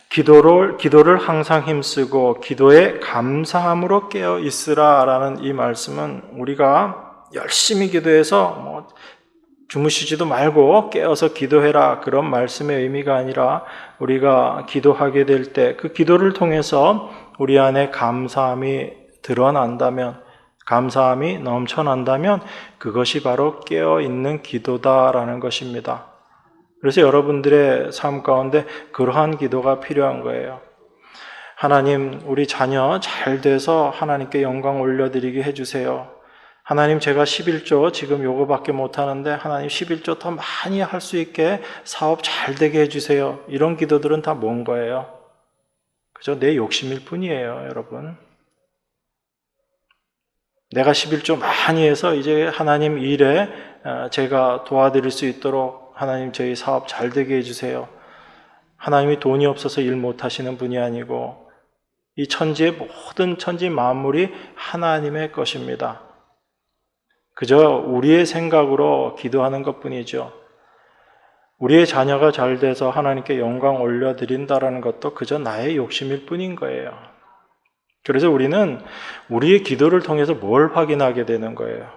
기도를 항상 힘쓰고 기도에 감사함으로 깨어 있으라라는 이 말씀은 우리가 열심히 기도해서 주무시지도 말고 깨어서 기도해라 그런 말씀의 의미가 아니라 우리가 기도하게 될 때 그 기도를 통해서 우리 안에 감사함이 드러난다면 감사함이 넘쳐난다면 그것이 바로 깨어있는 기도다라는 것입니다. 그래서 여러분들의 삶 가운데 그러한 기도가 필요한 거예요. 하나님, 우리 자녀 잘 돼서 하나님께 영광 올려드리게 해주세요. 하나님, 제가 11조 지금 요거밖에 못하는데 하나님 11조 더 많이 할 수 있게 사업 잘 되게 해주세요. 이런 기도들은 다 뭔 거예요? 그저 내 욕심일 뿐이에요, 여러분. 내가 11조 많이 해서 이제 하나님 일에 제가 도와드릴 수 있도록 하나님 저희 사업 잘 되게 해주세요. 하나님이 돈이 없어서 일 못하시는 분이 아니고 이 천지의 모든 천지 만물이 하나님의 것입니다. 그저 우리의 생각으로 기도하는 것뿐이죠. 우리의 자녀가 잘 돼서 하나님께 영광 올려드린다는 것도 그저 나의 욕심일 뿐인 거예요. 그래서 우리는 우리의 기도를 통해서 뭘 확인하게 되는 거예요?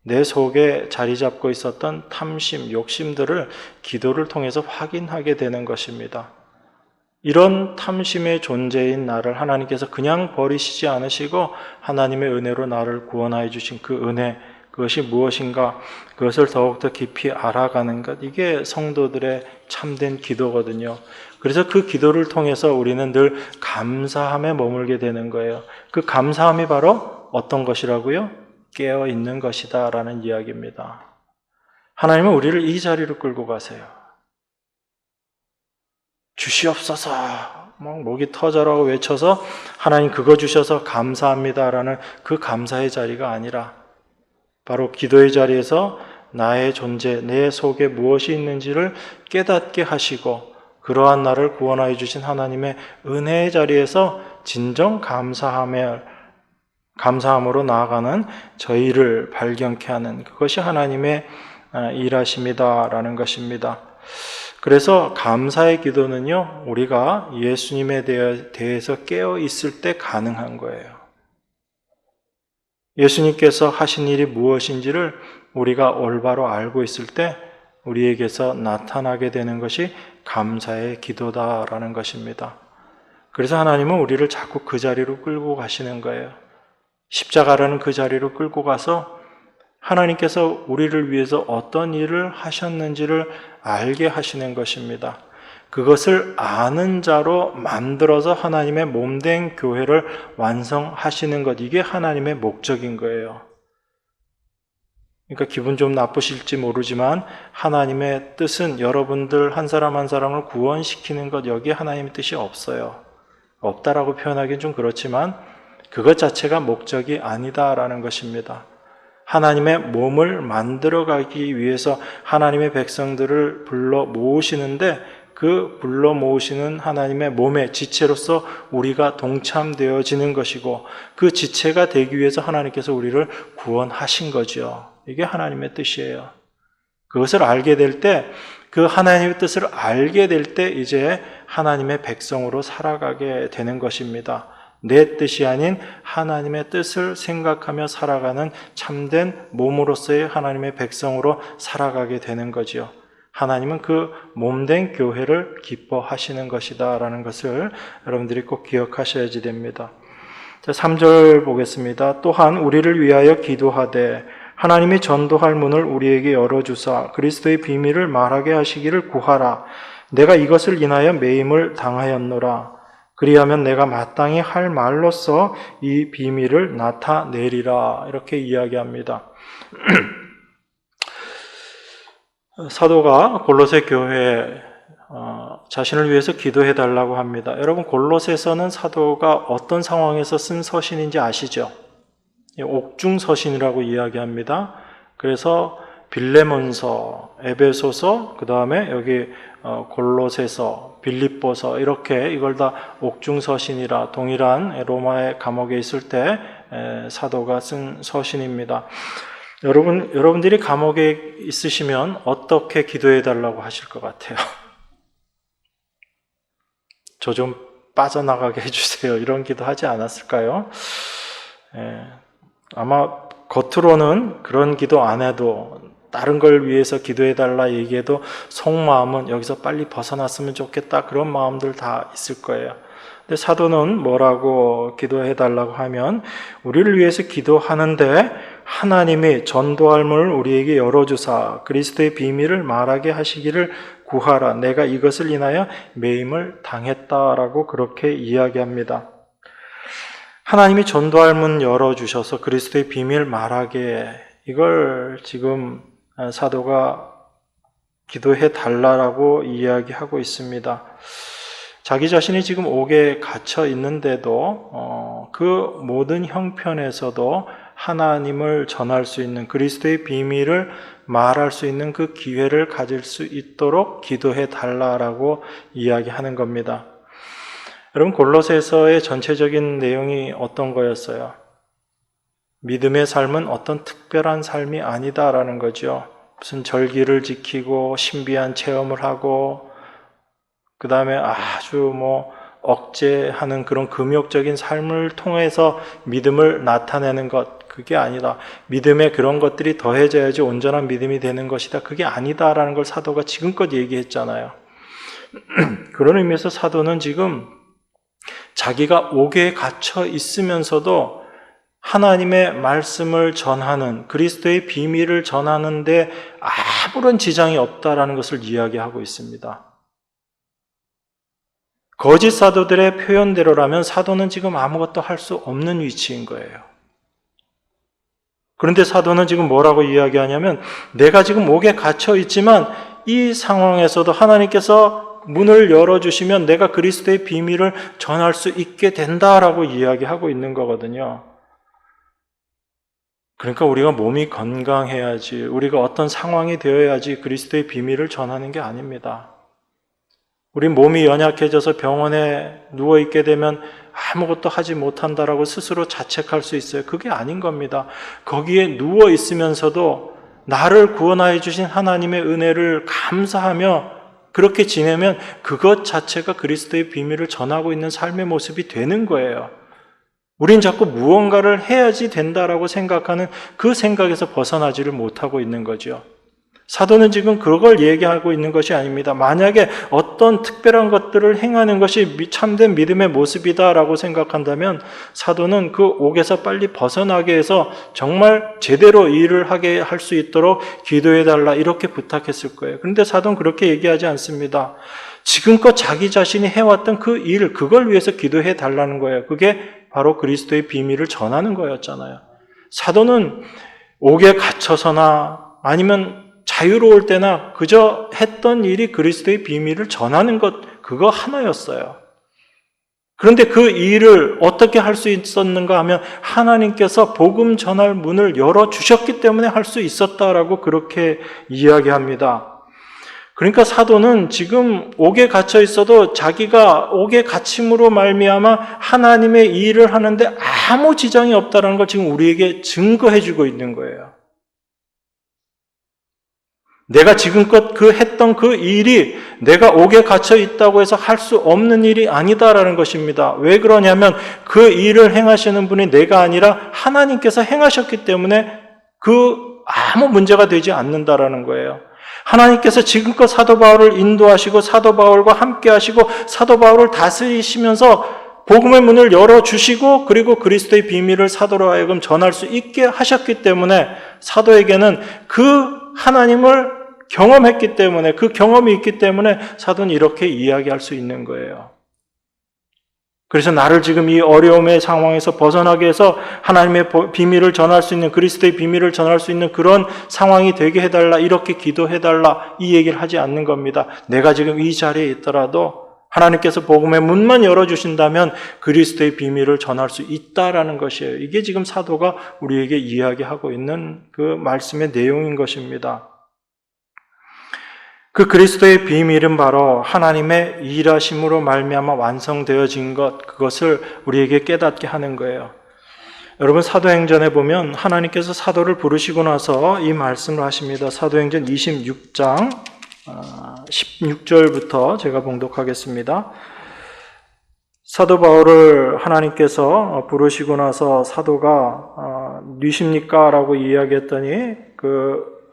내 속에 자리 잡고 있었던 탐심, 욕심들을 기도를 통해서 확인하게 되는 것입니다. 이런 탐심의 존재인 나를 하나님께서 그냥 버리시지 않으시고 하나님의 은혜로 나를 구원하여 주신 그 은혜, 그것이 무엇인가, 그것을 더욱더 깊이 알아가는 것, 이게 성도들의 참된 기도거든요. 그래서 그 기도를 통해서 우리는 늘 감사함에 머물게 되는 거예요. 그 감사함이 바로 어떤 것이라고요? 깨어 있는 것이다 라는 이야기입니다. 하나님은 우리를 이 자리로 끌고 가세요. 주시옵소서 막 목이 터져라고 외쳐서 하나님 그거 주셔서 감사합니다라는 그 감사의 자리가 아니라 바로 기도의 자리에서 나의 존재, 내 속에 무엇이 있는지를 깨닫게 하시고 그러한 나를 구원하여 주신 하나님의 은혜의 자리에서 진정 감사함으로 나아가는 저희를 발견케 하는 그것이 하나님의 일하심이다라는 것입니다. 그래서 감사의 기도는요, 우리가 예수님에 대해서 깨어 있을 때 가능한 거예요. 예수님께서 하신 일이 무엇인지를 우리가 올바로 알고 있을 때 우리에게서 나타나게 되는 것이 감사의 기도다라는 것입니다. 그래서 하나님은 우리를 자꾸 그 자리로 끌고 가시는 거예요. 십자가라는 그 자리로 끌고 가서 하나님께서 우리를 위해서 어떤 일을 하셨는지를 알게 하시는 것입니다. 그것을 아는 자로 만들어서 하나님의 몸된 교회를 완성하시는 것, 이게 하나님의 목적인 거예요. 그러니까 기분 좀 나쁘실지 모르지만 하나님의 뜻은 여러분들 한 사람 한 사람을 구원시키는 것, 여기에 하나님의 뜻이 없어요. 없다라고 표현하기는 좀 그렇지만 그것 자체가 목적이 아니다라는 것입니다. 하나님의 몸을 만들어가기 위해서 하나님의 백성들을 불러 모으시는데 그 불러 모으시는 하나님의 몸의 지체로서 우리가 동참되어지는 것이고 그 지체가 되기 위해서 하나님께서 우리를 구원하신 거죠. 이게 하나님의 뜻이에요. 그것을 알게 될 때, 그 하나님의 뜻을 알게 될 때 이제 하나님의 백성으로 살아가게 되는 것입니다. 내 뜻이 아닌 하나님의 뜻을 생각하며 살아가는 참된 몸으로서의 하나님의 백성으로 살아가게 되는 거지요. 하나님은 그 몸된 교회를 기뻐하시는 것이다 라는 것을 여러분들이 꼭 기억하셔야지 됩니다. 자, 3절 보겠습니다. 또한 우리를 위하여 기도하되 하나님이 전도할 문을 우리에게 열어주사 그리스도의 비밀을 말하게 하시기를 구하라. 내가 이것을 인하여 매임을 당하였노라. 그리하면 내가 마땅히 할 말로써 이 비밀을 나타내리라. 이렇게 이야기합니다. 사도가 골로새 교회에 자신을 위해서 기도해 달라고 합니다. 여러분, 골로새서는 사도가 어떤 상황에서 쓴 서신인지 아시죠? 옥중 서신이라고 이야기합니다. 그래서 빌레몬서, 에베소서, 그 다음에 여기 골로새서, 빌립보서 이렇게 이걸 다 옥중 서신이라 동일한 로마의 감옥에 있을 때 사도가 쓴 서신입니다. 여러분들이 감옥에 있으시면 어떻게 기도해 달라고 하실 것 같아요? 저 좀 빠져나가게 해주세요. 이런 기도 하지 않았을까요? 아마 겉으로는 그런 기도 안 해도 다른 걸 위해서 기도해 달라 얘기해도 속마음은 여기서 빨리 벗어났으면 좋겠다, 그런 마음들 다 있을 거예요. 근데 사도는 뭐라고 기도해 달라고 하면 우리를 위해서 기도하는데 하나님이 전도할 문을 우리에게 열어주사 그리스도의 비밀을 말하게 하시기를 구하라. 내가 이것을 인하여 매임을 당했다라고 그렇게 이야기합니다. 하나님이 전도할 문 열어주셔서 그리스도의 비밀 말하게, 이걸 지금 사도가 기도해 달라고 이야기하고 있습니다. 자기 자신이 지금 옥에 갇혀 있는데도 그 모든 형편에서도 하나님을 전할 수 있는 그리스도의 비밀을 말할 수 있는 그 기회를 가질 수 있도록 기도해 달라고 이야기하는 겁니다. 여러분, 골로새서의 전체적인 내용이 어떤 거였어요? 믿음의 삶은 어떤 특별한 삶이 아니다라는 거죠. 무슨 절기를 지키고 신비한 체험을 하고 그 다음에 아주 억제하는 그런 금욕적인 삶을 통해서 믿음을 나타내는 것, 그게 아니다. 믿음에 그런 것들이 더해져야지 온전한 믿음이 되는 것이다. 그게 아니다라는 걸 사도가 지금껏 얘기했잖아요. 그런 의미에서 사도는 지금 자기가 옥에 갇혀 있으면서도 하나님의 말씀을 전하는, 그리스도의 비밀을 전하는데 아무런 지장이 없다라는 것을 이야기하고 있습니다. 거짓 사도들의 표현대로라면 사도는 지금 아무것도 할 수 없는 위치인 거예요. 그런데 사도는 지금 뭐라고 이야기하냐면, 내가 지금 옥에 갇혀 있지만 이 상황에서도 하나님께서 문을 열어주시면 내가 그리스도의 비밀을 전할 수 있게 된다라고 이야기하고 있는 거거든요. 그러니까 우리가 몸이 건강해야지, 우리가 어떤 상황이 되어야지 그리스도의 비밀을 전하는 게 아닙니다. 우리 몸이 연약해져서 병원에 누워있게 되면 아무것도 하지 못한다라고 스스로 자책할 수 있어요. 그게 아닌 겁니다. 거기에 누워있으면서도 나를 구원하여 주신 하나님의 은혜를 감사하며 그렇게 지내면 그것 자체가 그리스도의 비밀을 전하고 있는 삶의 모습이 되는 거예요. 우린 자꾸 무언가를 해야지 된다라고 생각하는 그 생각에서 벗어나지를 못하고 있는 거죠. 사도는 지금 그걸 얘기하고 있는 것이 아닙니다. 만약에 어떤 특별한 것들을 행하는 것이 참된 믿음의 모습이다라고 생각한다면 사도는 그 옥에서 빨리 벗어나게 해서 정말 제대로 일을 하게 할 수 있도록 기도해달라 이렇게 부탁했을 거예요. 그런데 사도는 그렇게 얘기하지 않습니다. 지금껏 자기 자신이 해왔던 그 일, 그걸 위해서 기도해달라는 거예요. 그게 바로 그리스도의 비밀을 전하는 거였잖아요. 사도는 옥에 갇혀서나 아니면 자유로울 때나 그저 했던 일이 그리스도의 비밀을 전하는 것, 그거 하나였어요. 그런데 그 일을 어떻게 할 수 있었는가 하면 하나님께서 복음 전할 문을 열어주셨기 때문에 할 수 있었다라고 그렇게 이야기합니다. 그러니까 사도는 지금 옥에 갇혀 있어도 자기가 옥에 갇힘으로 말미암아 하나님의 일을 하는데 아무 지장이 없다는 걸 지금 우리에게 증거해 주고 있는 거예요. 내가 지금껏 했던 그 일이 내가 옥에 갇혀 있다고 해서 할 수 없는 일이 아니다라는 것입니다. 왜 그러냐면 그 일을 행하시는 분이 내가 아니라 하나님께서 행하셨기 때문에 아무 문제가 되지 않는다라는 거예요. 하나님께서 지금껏 사도 바울을 인도하시고 사도 바울과 함께 하시고 사도 바울을 다스리시면서 복음의 문을 열어주시고 그리고 그리스도의 비밀을 사도로 하여금 전할 수 있게 하셨기 때문에 사도에게는 그 하나님을 경험했기 때문에 그 경험이 있기 때문에 사도는 이렇게 이야기할 수 있는 거예요. 그래서 나를 지금 이 어려움의 상황에서 벗어나게 해서 하나님의 비밀을 전할 수 있는 그리스도의 비밀을 전할 수 있는 그런 상황이 되게 해달라 이렇게 기도해달라 이 얘기를 하지 않는 겁니다. 내가 지금 이 자리에 있더라도 하나님께서 복음의 문만 열어주신다면 그리스도의 비밀을 전할 수 있다라는 것이에요. 이게 지금 사도가 우리에게 이야기하고 있는 그 말씀의 내용인 것입니다. 그 그리스도의 비밀은 바로 하나님의 일하심으로 말미암아 완성되어진 것, 그것을 우리에게 깨닫게 하는 거예요. 여러분 사도행전에 보면 하나님께서 사도를 부르시고 나서 이 말씀을 하십니다. 사도행전 26장 16절부터 제가 봉독하겠습니다. 사도 바울을 하나님께서 부르시고 나서 사도가 누십니까? 라고 이야기했더니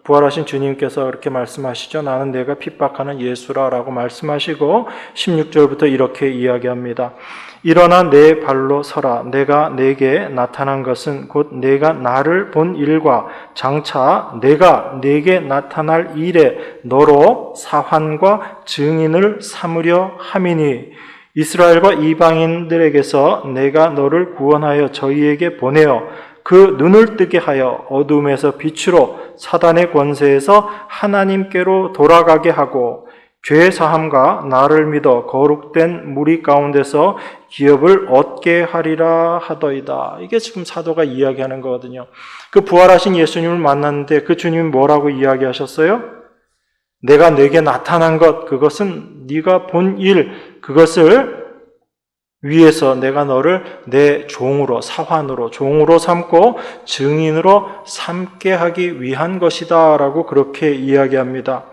부활하신 주님께서 그렇게 말씀하시죠. 나는 내가 핍박하는 예수라 라고 말씀하시고 16절부터 이렇게 이야기합니다. 일어나 내 발로 서라. 내가 내게 나타난 것은 곧 내가 나를 본 일과 장차 내가 내게 나타날 일에 너로 사환과 증인을 삼으려 함이니 이스라엘과 이방인들에게서 내가 너를 구원하여 저희에게 보내어 그 눈을 뜨게 하여 어둠에서 빛으로 사단의 권세에서 하나님께로 돌아가게 하고 죄 사함과 나를 믿어 거룩된 무리 가운데서 기업을 얻게 하리라 하더이다. 이게 지금 사도가 이야기하는 거거든요. 그 부활하신 예수님을 만났는데 그 주님이 뭐라고 이야기하셨어요? 내가 내게 나타난 것, 그것은 네가 본 일, 그것을 위에서 내가 너를 내 종으로, 사환으로, 종으로 삼고 증인으로 삼게 하기 위한 것이다 라고 그렇게 이야기합니다.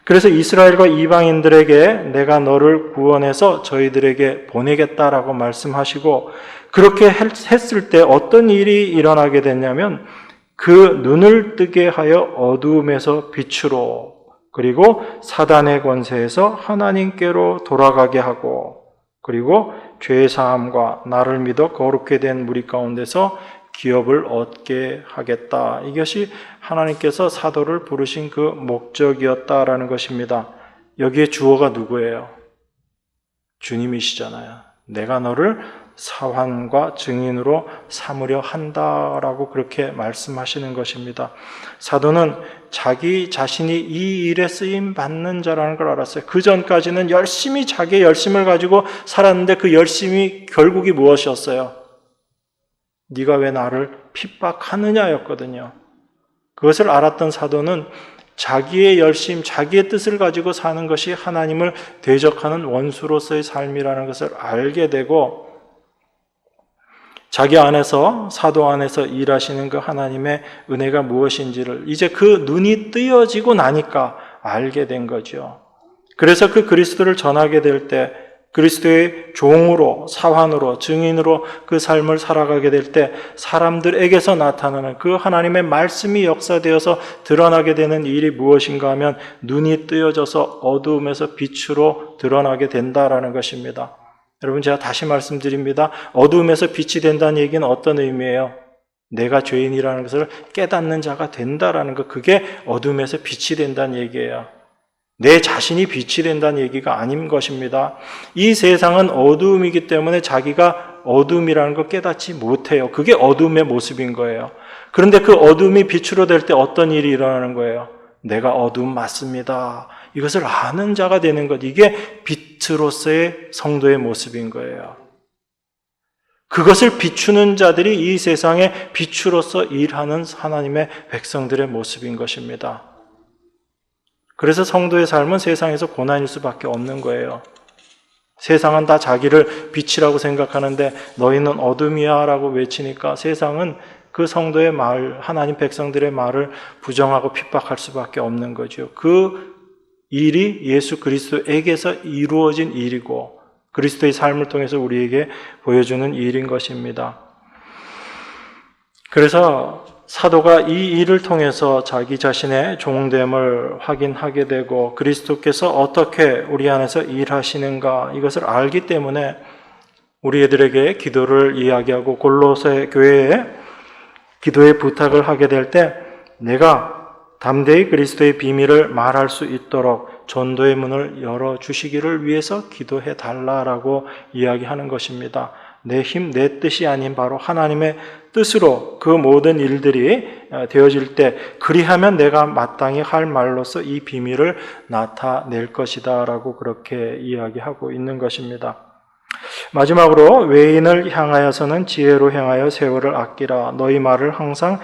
그래서 이스라엘과 이방인들에게 내가 너를 구원해서 저희들에게 보내겠다라고 말씀하시고 그렇게 했을 때 어떤 일이 일어나게 됐냐면 그 눈을 뜨게 하여 어두움에서 빛으로, 그리고 사단의 권세에서 하나님께로 돌아가게 하고, 그리고 죄의 사함과 나를 믿어 거룩게 된 무리 가운데서 기업을 얻게 하겠다. 이것이 하나님께서 사도를 부르신 그 목적이었다라는 것입니다. 여기에 주어가 누구예요? 주님이시잖아요. 내가 너를 사환과 증인으로 삼으려 한다라고 그렇게 말씀하시는 것입니다. 사도는 자기 자신이 이 일에 쓰임 받는 자라는 걸 알았어요. 그 전까지는 열심히 자기의 열심을 가지고 살았는데 그 열심이 결국이 무엇이었어요? 네가 왜 나를 핍박하느냐였거든요. 그것을 알았던 사도는 자기의 열심, 자기의 뜻을 가지고 사는 것이 하나님을 대적하는 원수로서의 삶이라는 것을 알게 되고, 자기 안에서, 사도 안에서 일하시는 그 하나님의 은혜가 무엇인지를 이제 그 눈이 뜨여지고 나니까 알게 된 거죠. 그래서 그 그리스도를 전하게 될 때, 그리스도의 종으로, 사환으로, 증인으로 그 삶을 살아가게 될 때 사람들에게서 나타나는 그 하나님의 말씀이 역사되어서 드러나게 되는 일이 무엇인가 하면 눈이 뜨여져서 어두움에서 빛으로 드러나게 된다라는 것입니다. 여러분, 제가 다시 말씀드립니다. 어두움에서 빛이 된다는 얘기는 어떤 의미예요? 내가 죄인이라는 것을 깨닫는 자가 된다라는 것, 그게 어두움에서 빛이 된다는 얘기예요. 내 자신이 빛이 된다는 얘기가 아닌 것입니다. 이 세상은 어두움이기 때문에 자기가 어두움이라는 걸 깨닫지 못해요. 그게 어두움의 모습인 거예요. 그런데 그 어두움이 빛으로 될 때 어떤 일이 일어나는 거예요? 내가 어두움 맞습니다. 이것을 아는 자가 되는 것, 이게 빛으로서의 성도의 모습인 거예요. 그것을 비추는 자들이 이 세상에 빛으로서 일하는 하나님의 백성들의 모습인 것입니다. 그래서 성도의 삶은 세상에서 고난일 수밖에 없는 거예요. 세상은 다 자기를 빛이라고 생각하는데 너희는 어둠이야 라고 외치니까 세상은 그 성도의 말, 하나님 백성들의 말을 부정하고 핍박할 수밖에 없는 거죠. 그 일이 예수 그리스도에게서 이루어진 일이고 그리스도의 삶을 통해서 우리에게 보여주는 일인 것입니다. 그래서 사도가 이 일을 통해서 자기 자신의 종됨을 확인하게 되고 그리스도께서 어떻게 우리 안에서 일하시는가 이것을 알기 때문에 우리 애들에게 기도를 이야기하고 골로새 교회에 기도의 부탁을 하게 될 때 내가 담대히 그리스도의 비밀을 말할 수 있도록 전도의 문을 열어주시기를 위해서 기도해 달라라고 이야기하는 것입니다. 내 힘, 내 뜻이 아닌 바로 하나님의 뜻으로 그 모든 일들이 되어질 때 그리하면 내가 마땅히 할 말로서 이 비밀을 나타낼 것이다 라고 그렇게 이야기하고 있는 것입니다. 마지막으로 외인을 향하여서는 지혜로 행하여 세월을 아끼라. 너희 말을 항상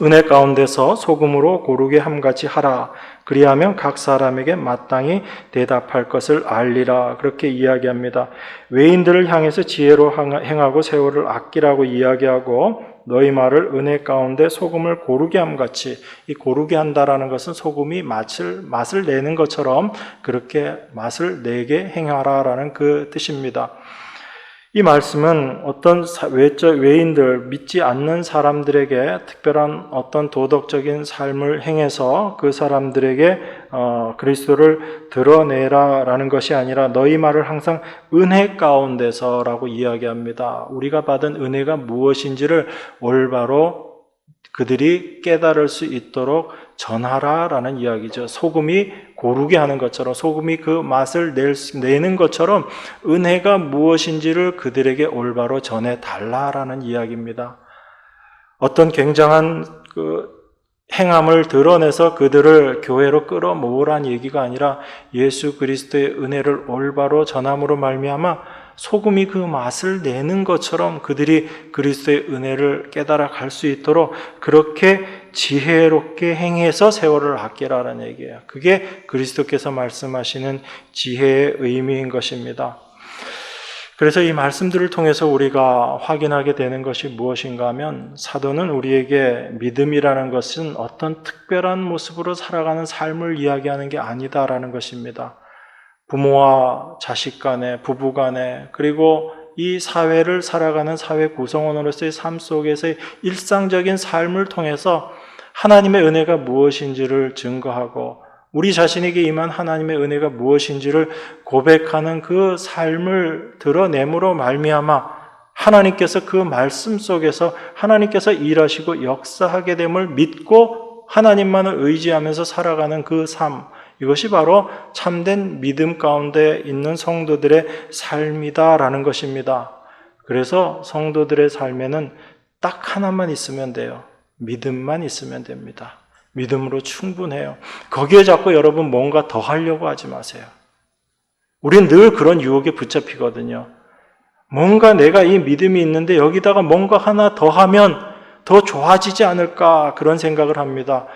은혜 가운데서 소금으로 고르게 함같이 하라. 그리하면 각 사람에게 마땅히 대답할 것을 알리라. 그렇게 이야기합니다. 외인들을 향해서 지혜로 행하고 세월을 아끼라고 이야기하고 너희 말을 은혜 가운데 소금을 고르게 함같이, 이 고르게 한다라는 것은 소금이 맛을 내는 것처럼 그렇게 맛을 내게 행하라라는 그 뜻입니다. 이 말씀은 어떤 외인들, 믿지 않는 사람들에게 특별한 어떤 도덕적인 삶을 행해서 그 사람들에게 그리스도를 드러내라라는 것이 아니라 너희 말을 항상 은혜 가운데서라고 이야기합니다. 우리가 받은 은혜가 무엇인지를 올바로 그들이 깨달을 수 있도록 전하라라는 이야기죠. 소금이 고르게 하는 것처럼, 소금이 그 맛을 내는 것처럼 은혜가 무엇인지를 그들에게 올바로 전해달라라는 이야기입니다. 어떤 굉장한 그 행함을 드러내서 그들을 교회로 끌어모으라는 얘기가 아니라 예수 그리스도의 은혜를 올바로 전함으로 말미암아 소금이 그 맛을 내는 것처럼 그들이 그리스도의 은혜를 깨달아 갈 수 있도록 그렇게 지혜롭게 행해서 세월을 아끼라는 얘기예요. 그게 그리스도께서 말씀하시는 지혜의 의미인 것입니다. 그래서 이 말씀들을 통해서 우리가 확인하게 되는 것이 무엇인가 하면 사도는 우리에게 믿음이라는 것은 어떤 특별한 모습으로 살아가는 삶을 이야기하는 게 아니다라는 것입니다. 부모와 자식 간에, 부부 간에, 그리고 이 사회를 살아가는 사회 구성원으로서의 삶 속에서의 일상적인 삶을 통해서 하나님의 은혜가 무엇인지를 증거하고 우리 자신에게 임한 하나님의 은혜가 무엇인지를 고백하는 그 삶을 드러냄으로 말미암아 하나님께서 그 말씀 속에서 하나님께서 일하시고 역사하게 됨을 믿고 하나님만을 의지하면서 살아가는 그 삶, 이것이 바로 참된 믿음 가운데 있는 성도들의 삶이다라는 것입니다. 그래서 성도들의 삶에는 딱 하나만 있으면 돼요. 믿음만 있으면 됩니다. 믿음으로 충분해요. 거기에 자꾸 여러분 뭔가 더 하려고 하지 마세요. 우린 늘 그런 유혹에 붙잡히거든요. 뭔가 내가 이 믿음이 있는데 여기다가 뭔가 하나 더 하면 더 좋아지지 않을까 그런 생각을 합니다.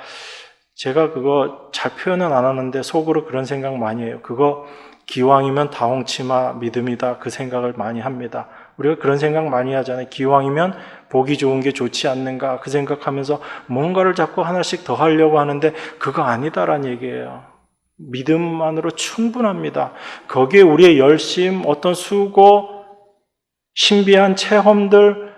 제가 그거 잘 표현은 안 하는데 속으로 그런 생각 많이 해요. 그거 기왕이면 다홍치마 믿음이다 그 생각을 많이 합니다. 우리가 그런 생각 많이 하잖아요. 기왕이면 보기 좋은 게 좋지 않는가 그 생각하면서 뭔가를 자꾸 하나씩 더 하려고 하는데 그거 아니다라는 얘기예요. 믿음만으로 충분합니다. 거기에 우리의 열심, 어떤 수고, 신비한 체험들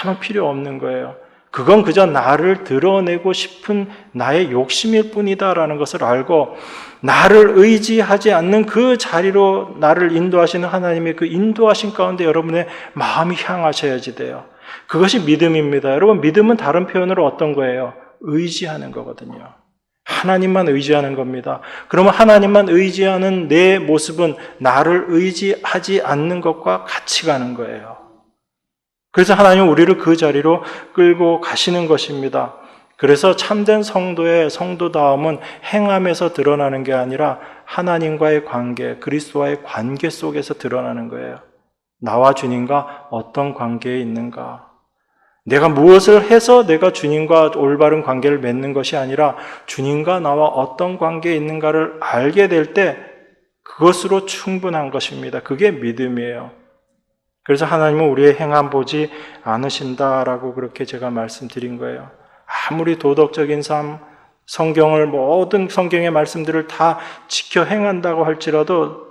아무 필요 없는 거예요. 그건 그저 나를 드러내고 싶은 나의 욕심일 뿐이다라는 것을 알고 나를 의지하지 않는 그 자리로 나를 인도하시는 하나님의 그 인도하신 가운데 여러분의 마음이 향하셔야지 돼요. 그것이 믿음입니다. 여러분 믿음은 다른 표현으로 어떤 거예요? 의지하는 거거든요. 하나님만 의지하는 겁니다. 그러면 하나님만 의지하는 내 모습은 나를 의지하지 않는 것과 같이 가는 거예요. 그래서 하나님은 우리를 그 자리로 끌고 가시는 것입니다. 그래서 참된 성도의 성도다움은 행함에서 드러나는 게 아니라 하나님과의 관계, 그리스도와의 관계 속에서 드러나는 거예요. 나와 주님과 어떤 관계에 있는가? 내가 무엇을 해서 내가 주님과 올바른 관계를 맺는 것이 아니라 주님과 나와 어떤 관계에 있는가를 알게 될 때 그것으로 충분한 것입니다. 그게 믿음이에요. 그래서 하나님은 우리의 행함 보지 않으신다라고 그렇게 제가 말씀드린 거예요. 아무리 도덕적인 삶, 성경을 모든 성경의 말씀들을 다 지켜 행한다고 할지라도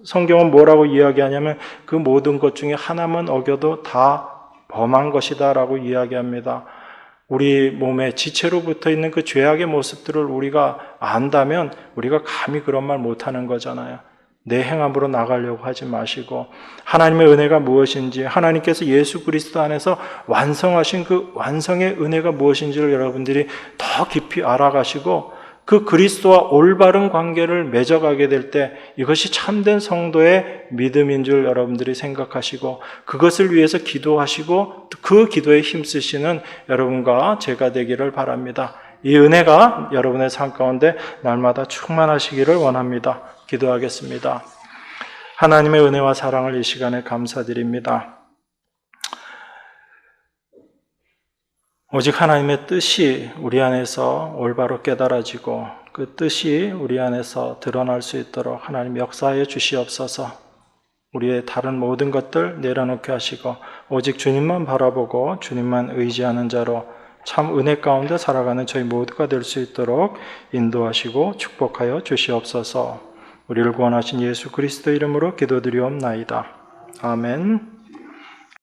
성경은 뭐라고 이야기하냐면 그 모든 것 중에 하나만 어겨도 다 범한 것이다 라고 이야기합니다. 우리 몸에 지체로 붙어 있는 그 죄악의 모습들을 우리가 안다면 우리가 감히 그런 말 못하는 거잖아요. 내 행함으로 나가려고 하지 마시고 하나님의 은혜가 무엇인지 하나님께서 예수 그리스도 안에서 완성하신 그 완성의 은혜가 무엇인지를 여러분들이 더 깊이 알아가시고 그 그리스도와 올바른 관계를 맺어가게 될 때 이것이 참된 성도의 믿음인 줄 여러분들이 생각하시고 그것을 위해서 기도하시고 그 기도에 힘쓰시는 여러분과 제가 되기를 바랍니다. 이 은혜가 여러분의 삶 가운데 날마다 충만하시기를 원합니다. 기도하겠습니다. 하나님의 은혜와 사랑을 이 시간에 감사드립니다. 오직 하나님의 뜻이 우리 안에서 올바로 깨달아지고 그 뜻이 우리 안에서 드러날 수 있도록 하나님 역사하여 주시옵소서. 우리의 다른 모든 것들 내려놓게 하시고 오직 주님만 바라보고 주님만 의지하는 자로 참 은혜 가운데 살아가는 저희 모두가 될 수 있도록 인도하시고 축복하여 주시옵소서. 우리를 구원하신 예수 그리스도 이름으로 기도드리옵나이다. 아멘.